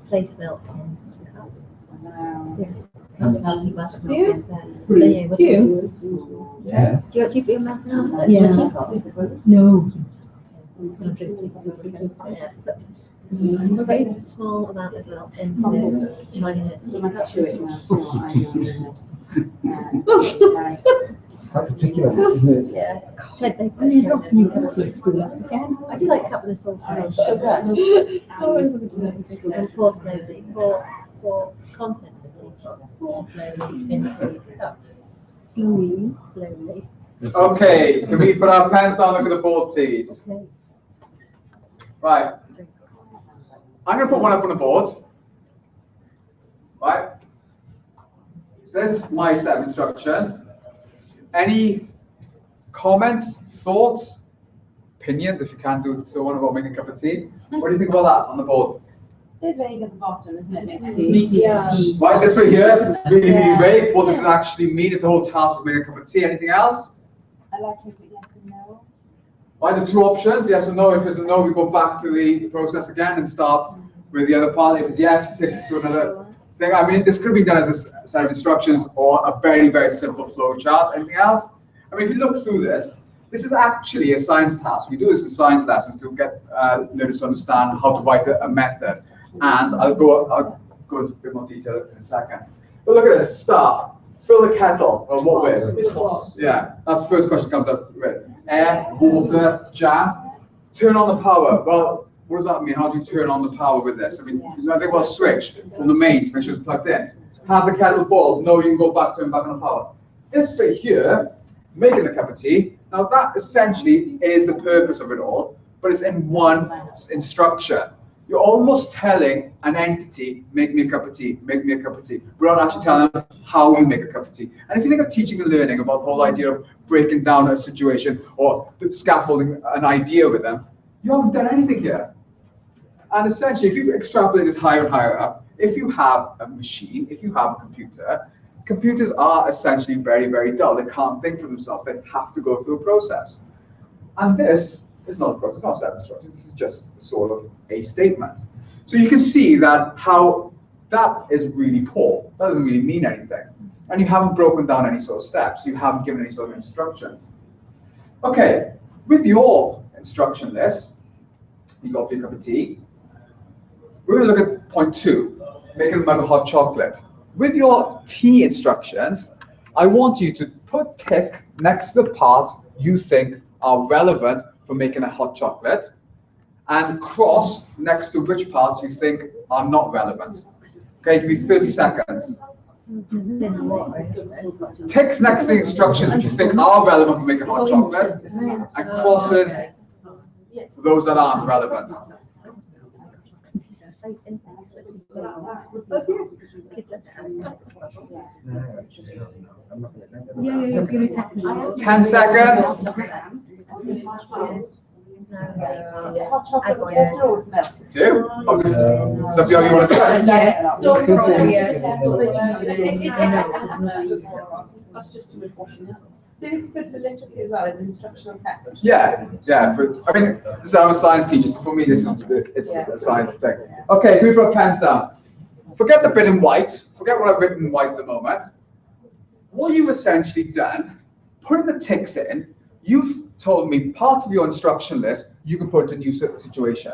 Place milk in. That's how you butter milk in first. Do you? Yeah. Do you put your milk in after? Yeah. In a teapot? No. Don't drink tea, so you can put a very small amount of milk into China teapot. Quite particular, isn't it? Yeah. Take I mean, how can you get to school? I do like a couple of salts and sugar. And pour slowly. Pour contents of teapot. Pour slowly into cup. Slowly. Okay, can we put our pens down, look at the board, please? Okay. Right. I'm going to put one up on the board. Right. There's my set of instructions. Any comments, thoughts, opinions, if you can do so on, about making a cup of tea? What do you think about that on the board? It's a bit vague at the bottom, isn't it? Right, this way here, really, really vague. What does it actually mean if the whole task was making a cup of tea? Anything else? I like to put yes and no. Right, the two options, yes or no. If it's a no, we go back to the process again and start with the other part. If it's yes, it takes us to another thing. I mean, this could be done as a set of instructions or a very, very simple flow chart. Anything else? I mean, if you look through this, this is actually a science task. We do this in science lessons to get learners to understand how to write a method. And I'll go into a bit more detail in a second. But look at this, start. Fill the kettle. Well, what with? Yeah, that's the first question comes up with. Air, water, jam. Turn on the power. Well, what does that mean? How do you turn on the power with this? I mean, I think about a switch from the main to make sure it's plugged in. Has the kettle boiled? No, you can go back, turn back on the power. This bit here, making a cup of tea. Now that essentially is the purpose of it all, but it's in one instruction. You're almost telling an entity, make me a cup of tea, make me a cup of tea. We're not actually telling them how you make a cup of tea. And if you think of teaching and learning, about the whole idea of breaking down a situation or scaffolding an idea with them, you haven't done anything here. And essentially, if you extrapolate this higher and higher up, if you have a machine, if you have a computer, computers are essentially very, very dull. They can't think for themselves. They have to go through a process. And this is not a process, it's not a set of instructions. This is just sort of a statement. So you can see that how that is really poor. That doesn't really mean anything. And you haven't broken down any sort of steps. You haven't given any sort of instructions. Okay, with your instruction list, you got your cup of tea. We're going to look at point 2, making a mug of hot chocolate. With your tea instructions, I want you to put tick next to the parts you think are relevant for making a hot chocolate, and cross next to which parts you think are not relevant. Okay, give you 30 seconds. Then what? Ticks next to the instructions which you think are relevant for making hot chocolate, and crosses for those that aren't relevant. Yeah, give me technical. 10 seconds. Is it hot chocolate or cold milk? Two. Is that how you want to try? Yes. So probably, That's just too much washing up. So this is good for literacy as well as instructional text. Yeah. But, I mean, this is I'm a science teacher, so for me, this is it's a science thing. Okay, can we put pens down? Forget the bit in white. Forget what I've written in white at the moment. What you've essentially done, putting the ticks in, you've told me part of your instruction list you can put into a new situation,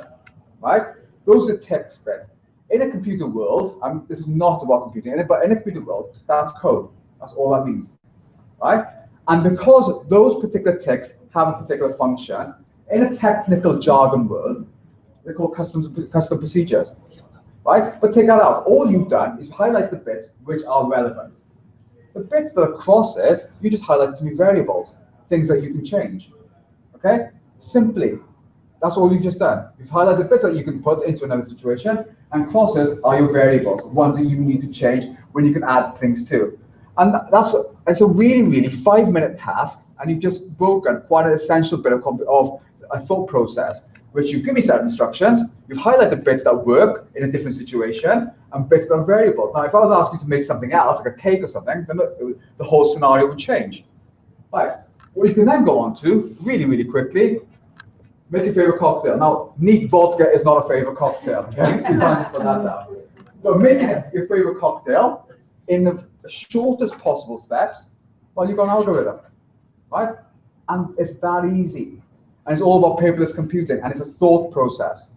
right? Those are text bit. In a computer world, this is not about computing, but in a computer world, that's code. That's all that means, right? And because those particular ticks have a particular function, in a technical jargon world, they're called custom procedures, right? But take that out. All you've done is highlight the bits which are relevant. The bits that are crosses, you just highlight to be variables, things that you can change. Okay? Simply, that's all you've just done. You've highlighted bits that you can put into another situation, and crosses are your variables, ones that you need to change when you can add things to. And it's a really 5-minute task, and you've just broken quite an essential bit of a thought process, which you give me set of instructions, you've highlighted bits that work in a different situation, and bits that are variables. Now, if I was asking you to make something else, like a cake or something, then the whole scenario would change. Right. What you can then go on to, really quickly, make your favorite cocktail. Now, neat vodka is not a favorite cocktail, okay? So you can't just put that down. But making your favorite cocktail in the shortest possible steps, well, you've got an algorithm, right? And it's that easy. And it's all about paperless computing, and it's a thought process,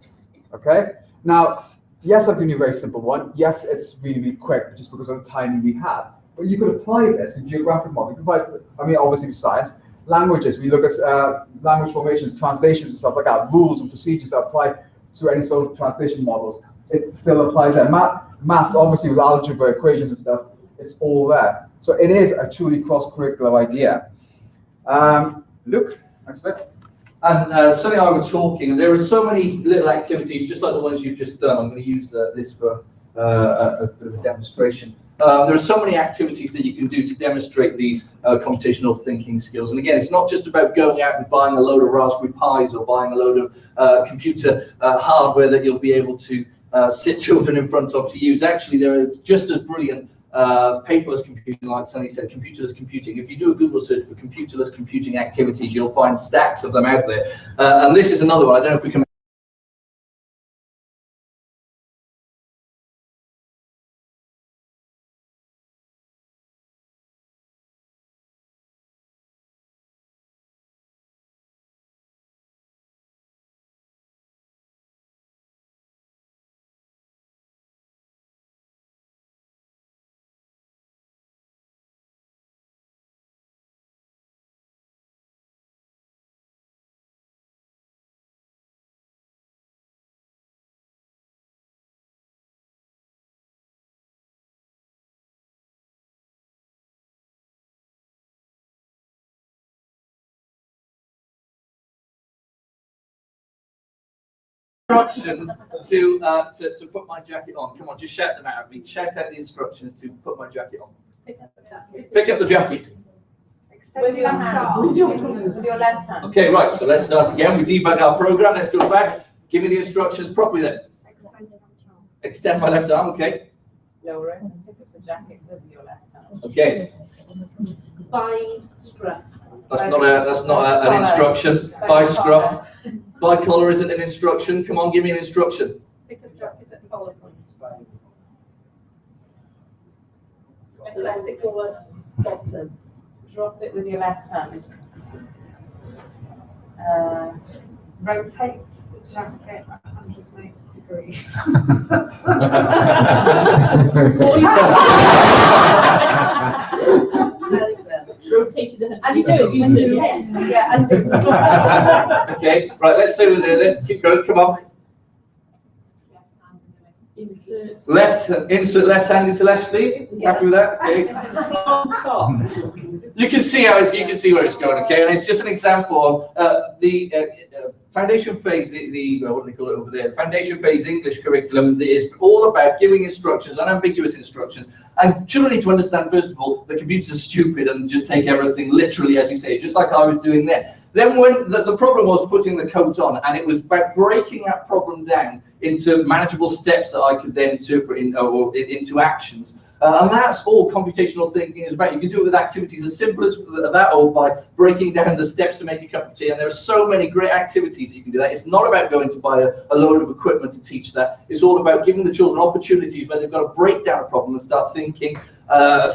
okay? Now, yes, I've given you a very simple one. Yes, it's really quick, just because of the timing we have. But you could apply this in geographic model. You could apply, I mean, obviously science, languages. We look at language formation, translations, and stuff like that. Rules and procedures that apply to any sort of translation models. It still applies there. Maths, obviously, with algebra, equations, and stuff. It's all there. So it is a truly cross-curricular idea. Luke, next bit. And Sonny and I were talking, and there are so many little activities, just like the ones you've just done. I'm going to use this for a bit of a demonstration. There are so many activities that you can do to demonstrate these computational thinking skills. And again, it's not just about going out and buying a load of Raspberry Pis or buying a load of computer hardware that you'll be able to sit children in front of to use. Actually, there are just as brilliant paperless computing, like Sonny said, computerless computing. If you do a Google search for computerless computing activities, you'll find stacks of them out there. And this is another one. I don't know if we can. Instructions to put my jacket on. Come on, just shout them out at me. Shout out the instructions to put my jacket on. Pick up the jacket. With your hand. With your left hand. Okay, right. So let's start again. We debug our program. Let's go back. Give me the instructions properly then. Extend my left arm. Okay. Lower it and pick up the jacket with your left hand. Okay. By scruff. That's not an instruction. By scruff. By collar isn't an instruction. Come on, give me an instruction. Pick up jacket at collar point. Let it go at bottom. Drop it with your left hand. Rotate the jacket 180 degrees. Rotated it. And you do, yeah, and do. Okay, right, let's stay with there then. Keep going, come on. Insert left hand into left sleeve. Happy with that? Okay. You can see where it's going. Okay, and it's just an example of the foundation phase. What do they call it over there? Foundation phase English curriculum that is all about giving instructions, unambiguous instructions, and children need to understand first of all the computers are stupid and just take everything literally as you say, just like I was doing there. Then when the problem was putting the coat on, and it was about breaking that problem down into manageable steps that I could then interpret into actions. And that's all computational thinking is about. You can do it with activities as simple as that, or by breaking down the steps to make a cup of tea. And there are so many great activities you can do that. It's not about going to buy a load of equipment to teach that. It's all about giving the children opportunities where they've got to break down a problem and start thinking.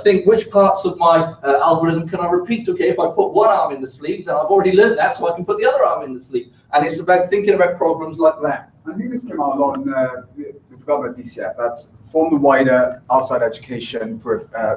Think which parts of my algorithm can I repeat? Okay, if I put one arm in the sleeve, then I've already learned that, so I can put the other arm in the sleeve. And it's about thinking about problems like that. I think this came out a lot in the development of DCF, that from the wider outside education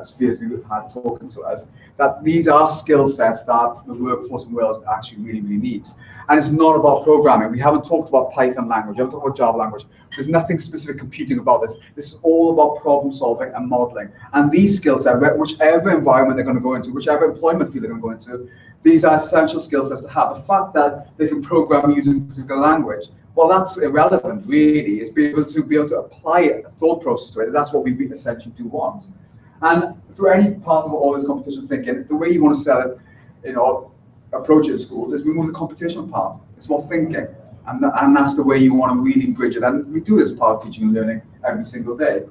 spheres we had talking to us, that these are skill sets that the workforce in Wales actually really, really needs. And it's not about programming. We haven't talked about Python language, we haven't talked about Java language. There's nothing specific computing about this. This is all about problem solving and modeling. And these skill sets, whichever environment they're going to go into, whichever employment field they're going to go into, these are essential skill sets to have. The fact that they can program using a particular language, well, that's irrelevant, really. It's be able to apply a thought process to it. That's what we essentially do want. And through any part of all this competition thinking, the way you want to sell it, approach it at schools is remove the competition part. It's more thinking, and that's the way you want to really bridge it. And we do this part of teaching and learning every single day.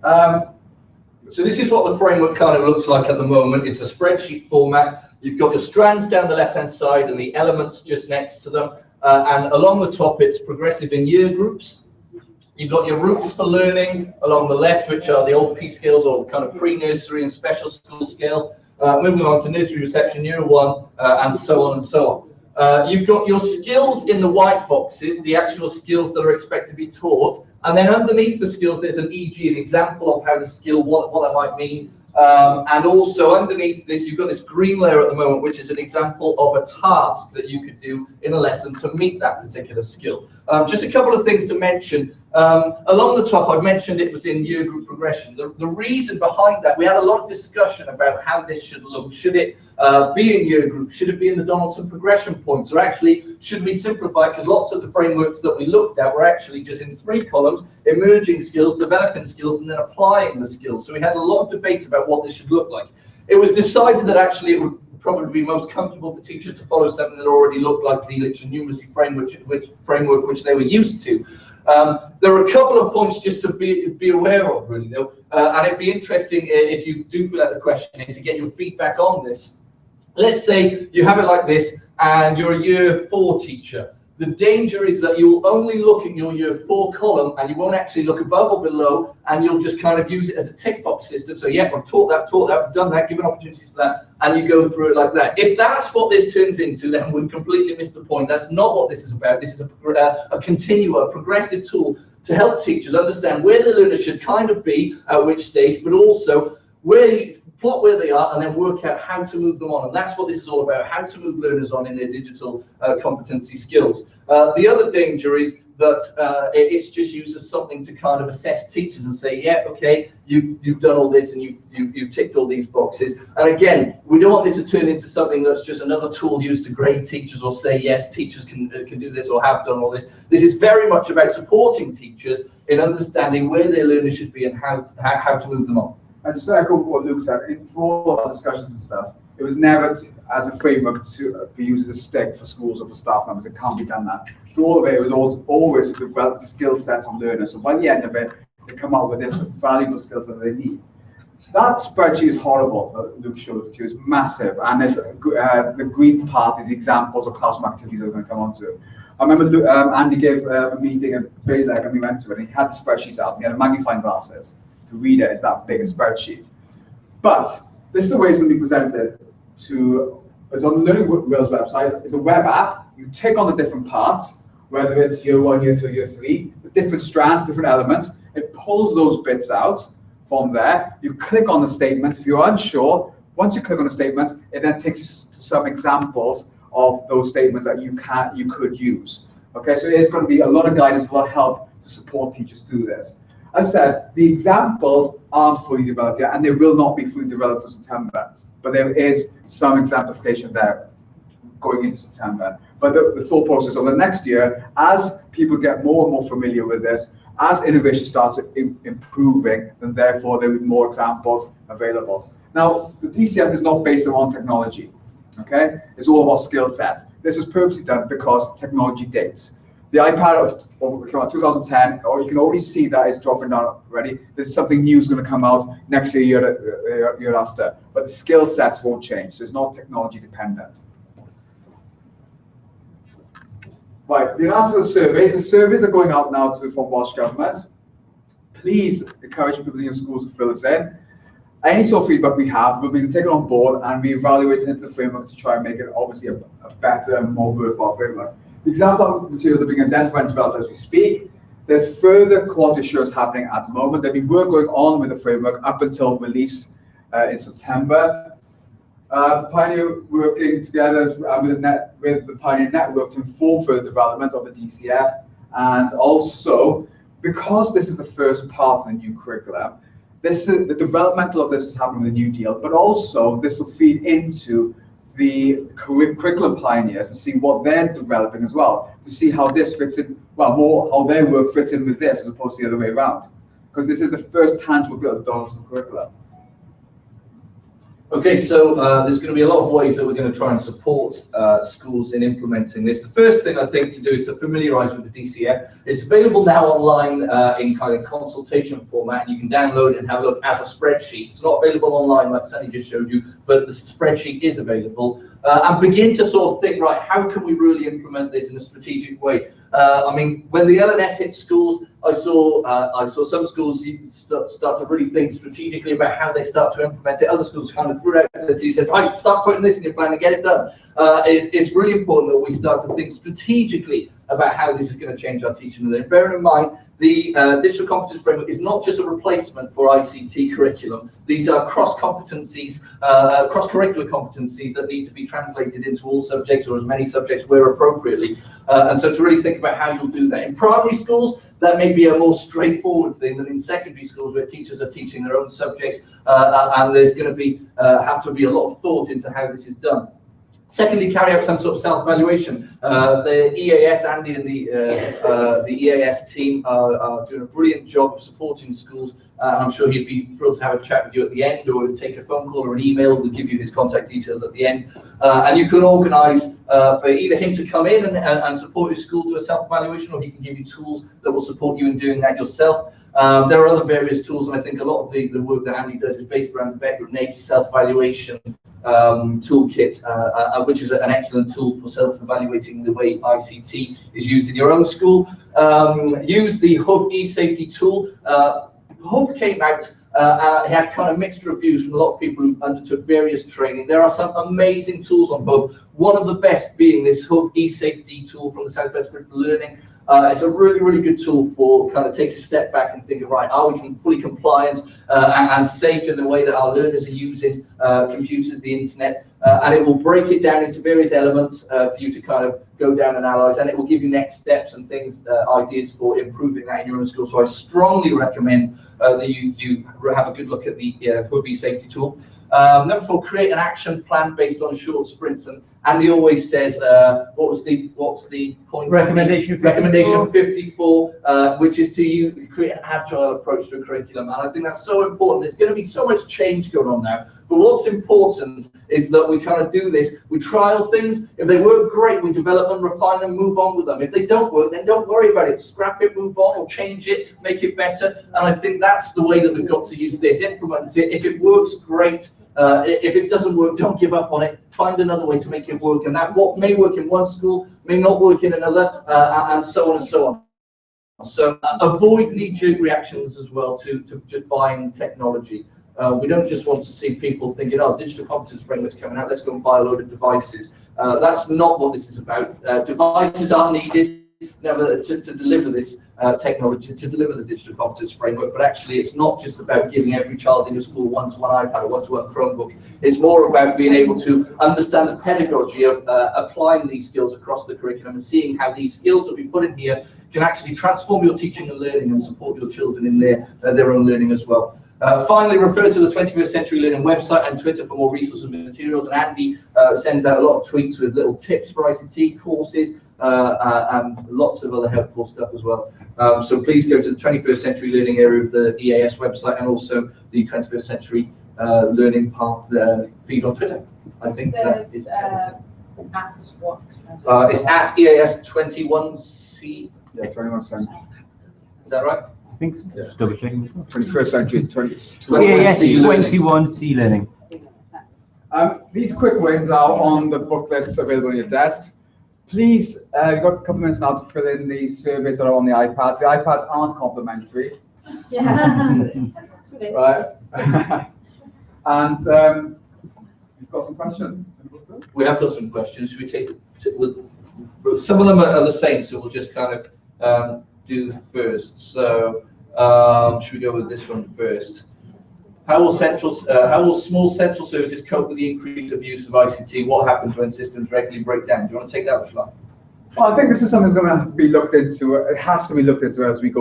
So this is what the framework kind of looks like at the moment. It's a spreadsheet format. You've got your strands down the left-hand side and the elements just next to them. And along the top, it's progressive in year groups. You've got your routes for learning along the left, which are the old P skills or the kind of pre-nursery and special school scale. Moving on to nursery reception, year 1, and so on and so on. You've got your skills in the white boxes, the actual skills that are expected to be taught. And then underneath the skills, there's an e.g., an example of how the skill, what that might mean. And also underneath this, you've got this green layer at the moment, which is an example of a task that you could do in a lesson to meet that particular skill. Just a couple of things to mention. Along the top, I've mentioned it was in year group progression. The reason behind that, we had a lot of discussion about how this should look. Should it be in year group? Should it be in the Donaldson progression points? Or actually, should we simplify? Because lots of the frameworks that we looked at were actually just in 3 columns: emerging skills, developing skills, and then applying the skills. So we had a lot of debate about what this should look like. It was decided that actually it would probably be most comfortable for teachers to follow something that already looked like the literature numeracy framework which they were used to. There are a couple of points just to be aware of, really, though, and it'd be interesting if you do fill out the questionnaire to get your feedback on this. Let's say you have it like this, and you're a year 4 teacher. The danger is that you'll only look at your year 4 column, and you won't actually look above or below, and you'll just kind of use it as a tick box system. So yeah, I've taught that, done that, given opportunities for that, and you go through it like that. If that's what this turns into, then we've completely missed the point. That's not what this is about. This is a continual, progressive tool to help teachers understand where the learner should kind of be at which stage, but also plot where they are and then work out how to move them on. And that's what this is all about, how to move learners on in their digital competency skills. The other danger is that it's just used as something to kind of assess teachers and say, yeah, okay, you've done all this and you've ticked all these boxes. And again, we don't want this to turn into something that's just another tool used to grade teachers or say, yes, teachers can do this or have done all this. This is very much about supporting teachers in understanding where their learners should be and how to move them on. And just to echo what Luke said, through all of our discussions and stuff, it was never as a framework to be used as a stick for schools or for staff members. It can't be done that. Through all of it, it was always to develop the skill sets of learners. So by the end of it, they come out with this valuable skills that they need. That spreadsheet is horrible that Luke showed it to you. It's massive. And there's the green part is examples of classroom activities that we're going to come on to. I remember Andy gave a meeting at Bassaleg and we went to it, and he had the spreadsheets out, and he had a magnifying glasses to read it. It's that big a spreadsheet. But this is the way it's going to be presented to, it's on the Learning Wales website. It's a web app. You tick on the different parts, whether it's year 1, year 2, year 3, the different strands, different elements. It pulls those bits out from there. You click on the statements. If you're unsure, once you click on the statements, it then takes you to some examples of those statements that you could use. Okay, so it's going to be a lot of guidance, a lot of help to support teachers through this. As I said, the examples aren't fully developed yet, and they will not be fully developed for September. But there is some exemplification there going into September. But the thought process over the next year, as people get more and more familiar with this, as innovation starts improving, then therefore there will be more examples available. Now, the DCF is not based on technology, okay? It's all about skill sets. This is purposely done because technology dates. The iPad came out 2010, or you can already see that it's dropping down already. There's something new is going to come out next year after. But the skill sets won't change, so it's not technology dependent. Right, the answer to the surveys are going out now to the Welsh Government. Please encourage people in your schools to fill this in. Any sort of feedback we have will be taken on board and we evaluate it into the framework to try and make it obviously a better, more worthwhile framework. The example materials are being identified and developed as we speak. There's further quality assurance happening at the moment. There'll be work going on with the framework up until release in September. Pioneer working together with the Pioneer Network to inform further development of the DCF, and also because this is the first part of the new curriculum, the developmental of this is happening with the New Deal, but also this will feed into the curriculum pioneers to see what they're developing as well, to see how this fits in, well, more how their work fits in with this as opposed to the other way around, because this is the first tangible bit of the curriculum. Okay, so there's going to be a lot of ways that we're going to try and support schools in implementing this. The first thing I think to do is to familiarise with the DCF. It's available now online in kind of consultation format, and you can download it and have a look as a spreadsheet. It's not available online like Sonny just showed you, but the spreadsheet is available. And begin to sort of think, right, how can we really implement this in a strategic way? I mean, when the LNF hit schools, I saw some schools start to really think strategically about how they start to implement it. Other schools kind of threw out to you, said, right, start putting this in your plan and get it done. It's really important that we start to think strategically about how this is going to change our teaching. And then bearing in mind, the digital competence framework is not just a replacement for ICT curriculum. These are cross-competencies, cross-curricular competencies that need to be translated into all subjects or as many subjects where appropriately. And so to really think about how you'll do that. In primary schools, that may be a more straightforward thing than in secondary schools where teachers are teaching their own subjects and there's going to be have to be a lot of thought into how this is done. Secondly, carry out some sort of self-evaluation. The EAS, Andy and the EAS team are doing a brilliant job of supporting schools. I'm sure he'd be thrilled to have a chat with you at the end, or take a phone call or an email. We'll give you his contact details at the end. And you can organise for either him to come in and support your school do a self-evaluation, or he can give you tools that will support you in doing that yourself. There are other various tools, and I think a lot of the work that Andy does is based around the Becker Nate's self-evaluation toolkit, which is an excellent tool for self-evaluating the way ICT is used in your own school. Use the Hub eSafety tool. Hub came out, it had kind of mixed reviews from a lot of people who undertook various training. There are some amazing tools on Hub. One of the best being this Hub eSafety tool from the South West Group for Learning. It's a really, really good tool for kind of take a step back and think of, right, are we fully compliant and safe in the way that our learners are using computers, the internet, and it will break it down into various elements for you to kind of go down and analyse, and it will give you next steps and things, ideas for improving that in your own school. So I strongly recommend that you have a good look at the Hub eSafety tool. Number 4, create an action plan based on short sprints. And Andy always says, what's the point? Recommendation 54, which is to create an agile approach to a curriculum. And I think that's so important. There's going to be so much change going on now. But what's important is that we kind of do this. We trial things. If they work, great. We develop them, refine them, move on with them. If they don't work, then don't worry about it. Scrap it, move on, or change it, make it better. And I think that's the way that we've got to use this. Implement it. If it works, great. If it doesn't work, don't give up on it. Find another way to make it work. And that what may work in one school may not work in another, and so on and so on. So avoid knee-jerk reactions as well to just buying technology. We don't just want to see people thinking, oh, digital competence framework's coming out, let's go and buy a load of devices. That's not what this is about. Devices are needed to deliver this, technology to deliver the digital competence framework. But actually, it's not just about giving every child in your school one-to-one iPad or one-to-one Chromebook. It's more about being able to understand the pedagogy of applying these skills across the curriculum and seeing how these skills that we put in here can actually transform your teaching and learning and support your children in their own learning as well. Finally, refer to the 21st Century Learning website and Twitter for more resources and materials. And Andy sends out a lot of tweets with little tips for ICT courses and lots of other helpful stuff as well. So please go to the 21st Century Learning area of the EAS website and also the 21st Century Learning feed on Twitter. I think that is at what? it's at EAS 21C. Yeah, 21st century. Is that right? I think so. Just double checking. 21st century, 21C learning. These quick wins are on the booklets available on your desks. Please, you've got a couple of minutes now to fill in these surveys that are on the iPads. The iPads aren't complimentary. Yeah. Right. And you've got some questions? We have got some questions. Should we take? Some of them are the same, so we'll just kind of do first. So should we go with this one first? How will small central services cope with the increase of use of ICT? What happens when systems regularly break down? Do you want to take that, Bassaleg? Well, I think this is something that's going to be looked into. It has to be looked into as we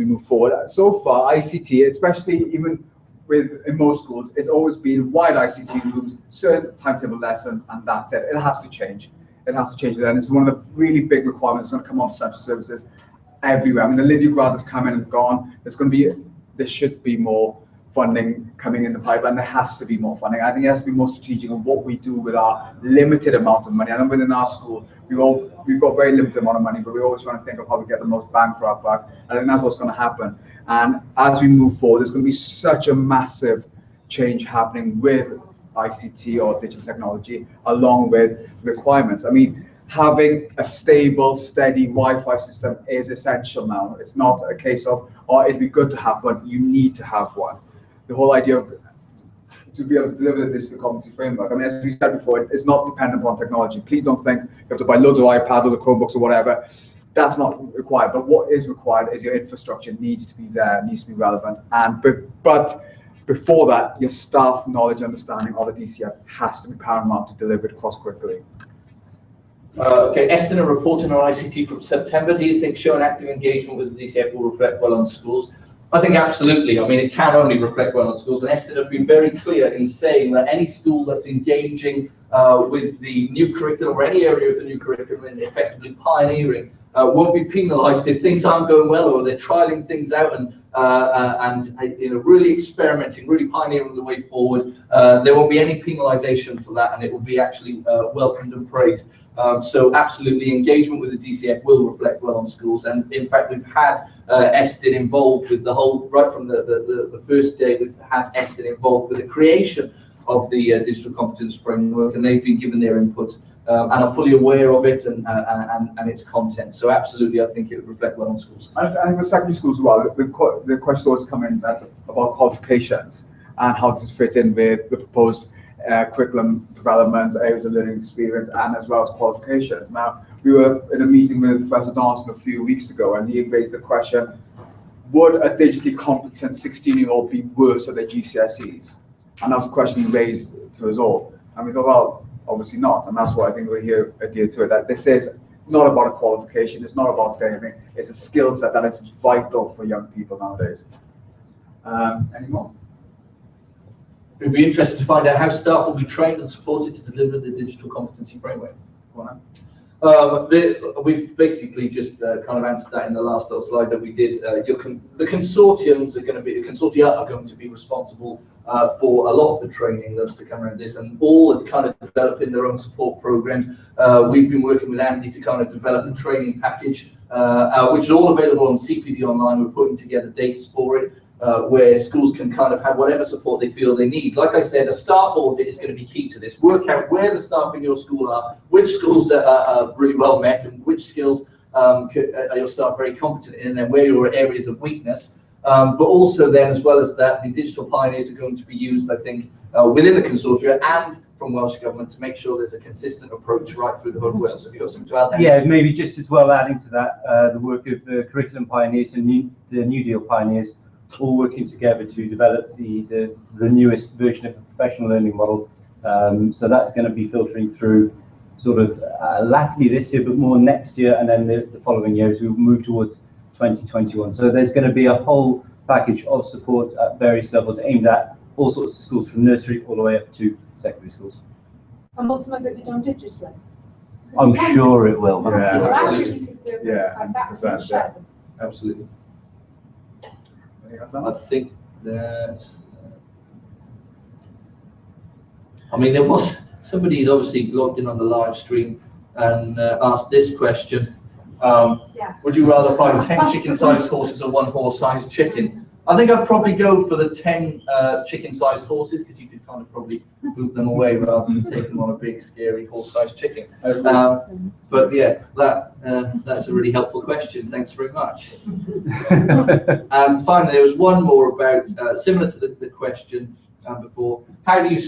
move forward. So far, ICT, especially even in most schools, it's always been wide ICT rooms, certain timetable lessons, and that's it. It has to change. It has to change that. And it's one of the really big requirements that's going to come on central services everywhere. I mean, the Lydia grant has come in and gone. There should be more funding coming in the pipeline. There has to be more funding. I think it has to be more strategic on what we do with our limited amount of money. I know within our school, we've got very limited amount of money, but we're always trying to think of how we get the most bang for our buck. I think that's what's going to happen. And as we move forward, there's going to be such a massive change happening with ICT or digital technology, along with requirements. I mean, having a stable, steady Wi-Fi system is essential now. It's not a case of, oh, it'd be good to have one. You need to have one. The whole idea of to be able to deliver the digital competency framework, I mean, as we said before, it's not dependent upon technology. Please don't think you have to buy loads of iPads or the Chromebooks or whatever. That's not required. But what is required is your infrastructure needs to be there, needs to be relevant. But before that, your staff knowledge, understanding of the DCF has to be paramount to deliver it cross-curricularly. Okay, estimate reporting on ICT from September. Do you think showing active engagement with the DCF will reflect well on schools? I think absolutely. I mean, it can only reflect well on schools, and Eston have been very clear in saying that any school that's engaging with the new curriculum or any area of the new curriculum and effectively pioneering won't be penalised if things aren't going well or they're trialling things out and really experimenting, really pioneering the way forward. There won't be any penalisation for that, and it will be actually welcomed and praised. So absolutely, engagement with the DCF will reflect well on schools, and in fact, we've had Eston involved with the whole, right from the first day. We've had Eston involved with the creation of the digital competence framework, and they've been given their input and are fully aware of it and its content. So absolutely, I think it would reflect well on schools. I think the secondary schools as well. The question always come in about qualifications and how does it fit in with the proposed curriculum developments, areas of learning experience, and as well as qualifications. Now, we were in a meeting with Professor Donaldson a few weeks ago, and he raised the question, would a digitally competent 16-year-old be worse at their GCSEs? And that's a question he raised to us all. And we thought, well, obviously not. And that's why I think we're here adhere to it, that this is not about a qualification, it's not about anything, it's a skill set that is vital for young people nowadays. Any more? We'd be interested to find out how staff will be trained and supported to deliver the digital competency framework. We've basically just kind of answered that in the last little slide that we did. The consortiums are going to be responsible for a lot of the training that's to come around this, and all are kind of developing their own support programs. We've been working with Andy to kind of develop a training package, which is all available on CPD Online. We're putting together dates for it, where schools can kind of have whatever support they feel they need. Like I said, a staff audit is going to be key to this. Work out where the staff in your school are, which schools are really well met, and which skills are your staff very competent in, and then where your areas of weakness. But also then, as well as that, the digital pioneers are going to be used, I think, within the consortia and from Welsh Government to make sure there's a consistent approach right through the whole of Wales. Have you got something to add there? Yeah, maybe just as well adding to that, the work of the curriculum pioneers and the New Deal pioneers, all working together to develop the newest version of the professional learning model. So that's going to be filtering through sort of latterly this year, but more next year, and then the following year as we move towards 2021. So there's going to be a whole package of support at various levels aimed at all sorts of schools, from nursery all the way up to secondary schools. And will some of it be done digitally? I'm sure it will. Yeah, absolutely. Yeah, 100%, yeah. Absolutely. Anything else, I Sam? think that. I mean, there was somebody's obviously logged in on the live stream and asked this question. Would you rather find 10 chicken-sized horses or 1 horse-sized chicken? I think I'd probably go for the 10 chicken-sized horses, because you could kind of probably boot them away rather than take them on a big, scary horse-sized chicken. But yeah, that's a really helpful question. Thanks very much. And finally, there was one more about similar to the question before. How do you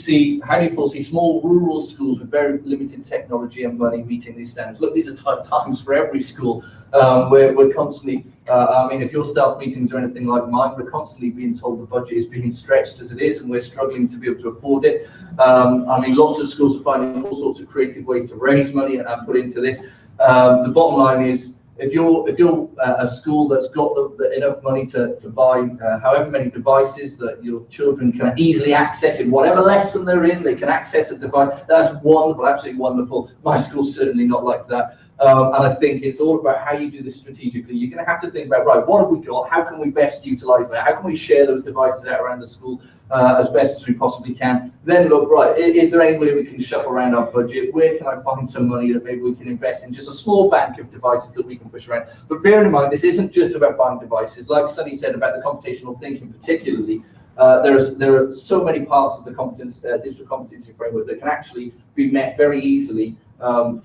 foresee small rural schools with very limited technology and money meeting these standards? Look, these are tight times for every school. We're constantly, I mean, if your staff meetings are anything like mine, we're constantly being told the budget is being stretched as it is, and we're struggling to be able to afford it. I mean, lots of schools are finding all sorts of creative ways to raise money and put into this. The bottom line is, if you're a school that's got enough money to buy however many devices that your children can easily access in whatever lesson they're in, they can access a device. That's wonderful, absolutely wonderful. My school's certainly not like that. And I think it's all about how you do this strategically. You're going to have to think about, right, what have we got? How can we best utilize that? How can we share those devices out around the school as best as we possibly can? Then look, right, is there any way we can shuffle around our budget? Where can I find some money that maybe we can invest in just a small bank of devices that we can push around? But bear in mind, this isn't just about buying devices. Like Sonny said about the computational thinking particularly, there are so many parts of the competence, digital competency framework that can actually be met very easily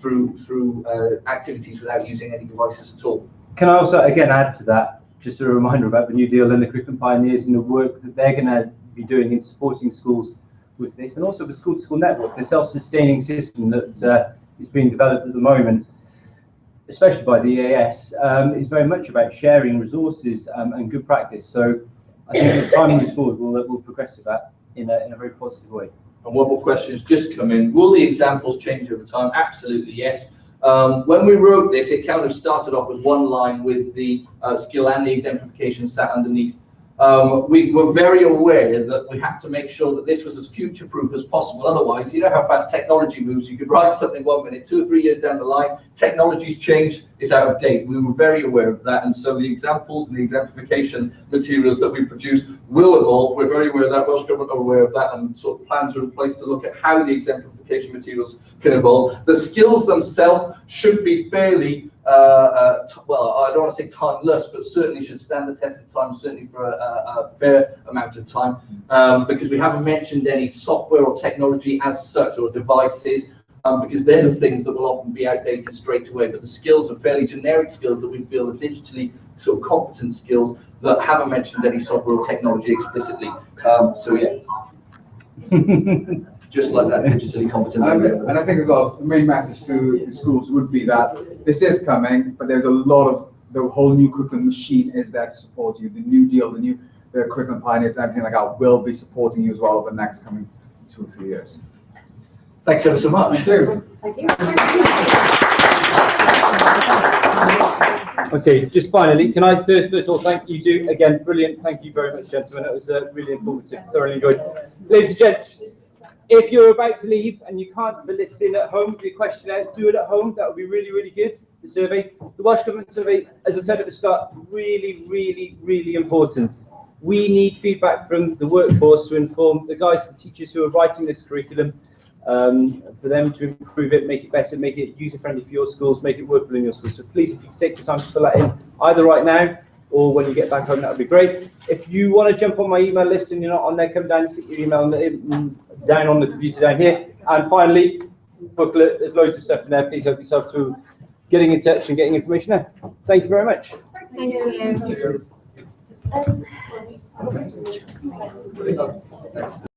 through activities without using any devices at all. Can I also again add to that, just a reminder about the New Deal and the curriculum pioneers and the work that they're going to be doing in supporting schools with this, and also the school-to-school network, the self-sustaining system that is being developed at the moment, especially by the EAS, is very much about sharing resources and good practice. So I think as time moves forward, we'll progress with that in a very positive way. And one more question has just come in. Will the examples change over time? Absolutely, yes. When we wrote this, it kind of started off with one line with the skill and the exemplification sat underneath. We were very aware that we had to make sure that this was as future-proof as possible. Otherwise, you know how fast technology moves. You could write something 1 minute, 2 or 3 years down the line, technology's changed, it's out of date. We were very aware of that, and so the examples and the exemplification materials that we produce will evolve. We're very aware of that. Welsh Government are aware of that, and sort of plans are in place to look at how the exemplification materials can evolve. The skills themselves should be fairly well, I don't want to say timeless, but certainly should stand the test of time, certainly for a fair amount of time, because we haven't mentioned any software or technology as such, or devices, because they're the things that will often be outdated straight away. But the skills are fairly generic skills that we feel are digitally sort of competent skills that haven't mentioned any software or technology explicitly. So yeah. Just like that, digitally competent. And I think as well, the main message to the schools would be that this is coming, but there's a lot of, the whole new curriculum machine is there to support you. The New Deal, the curriculum pioneers and everything like that will be supporting you as well over the next coming 2 or 3 years. Thanks ever so much. Thank you. Thank you. Okay, just finally, can I first of all thank you two again, brilliant. Thank you very much, gentlemen. It was really informative, thoroughly enjoyed. Ladies and gents, if you're about to leave and you can't listen at home, the questionnaire, do it at home. That would be really, really good. The survey, the Welsh Government survey, as I said at the start, really, really, really important. We need feedback from the workforce to inform the guys, the teachers who are writing this curriculum, for them to improve it, make it better, make it user-friendly for your schools, make it workable in your schools. So please, if you could take the time to fill that in, either right now or when you get back home, that would be great. If you want to jump on my email list and you're not on there, come down and stick your email down on the computer down here. And finally, booklet, there's loads of stuff in there. Please help yourself to getting in touch and getting information there. Thank you very much. Thank you. Thank you.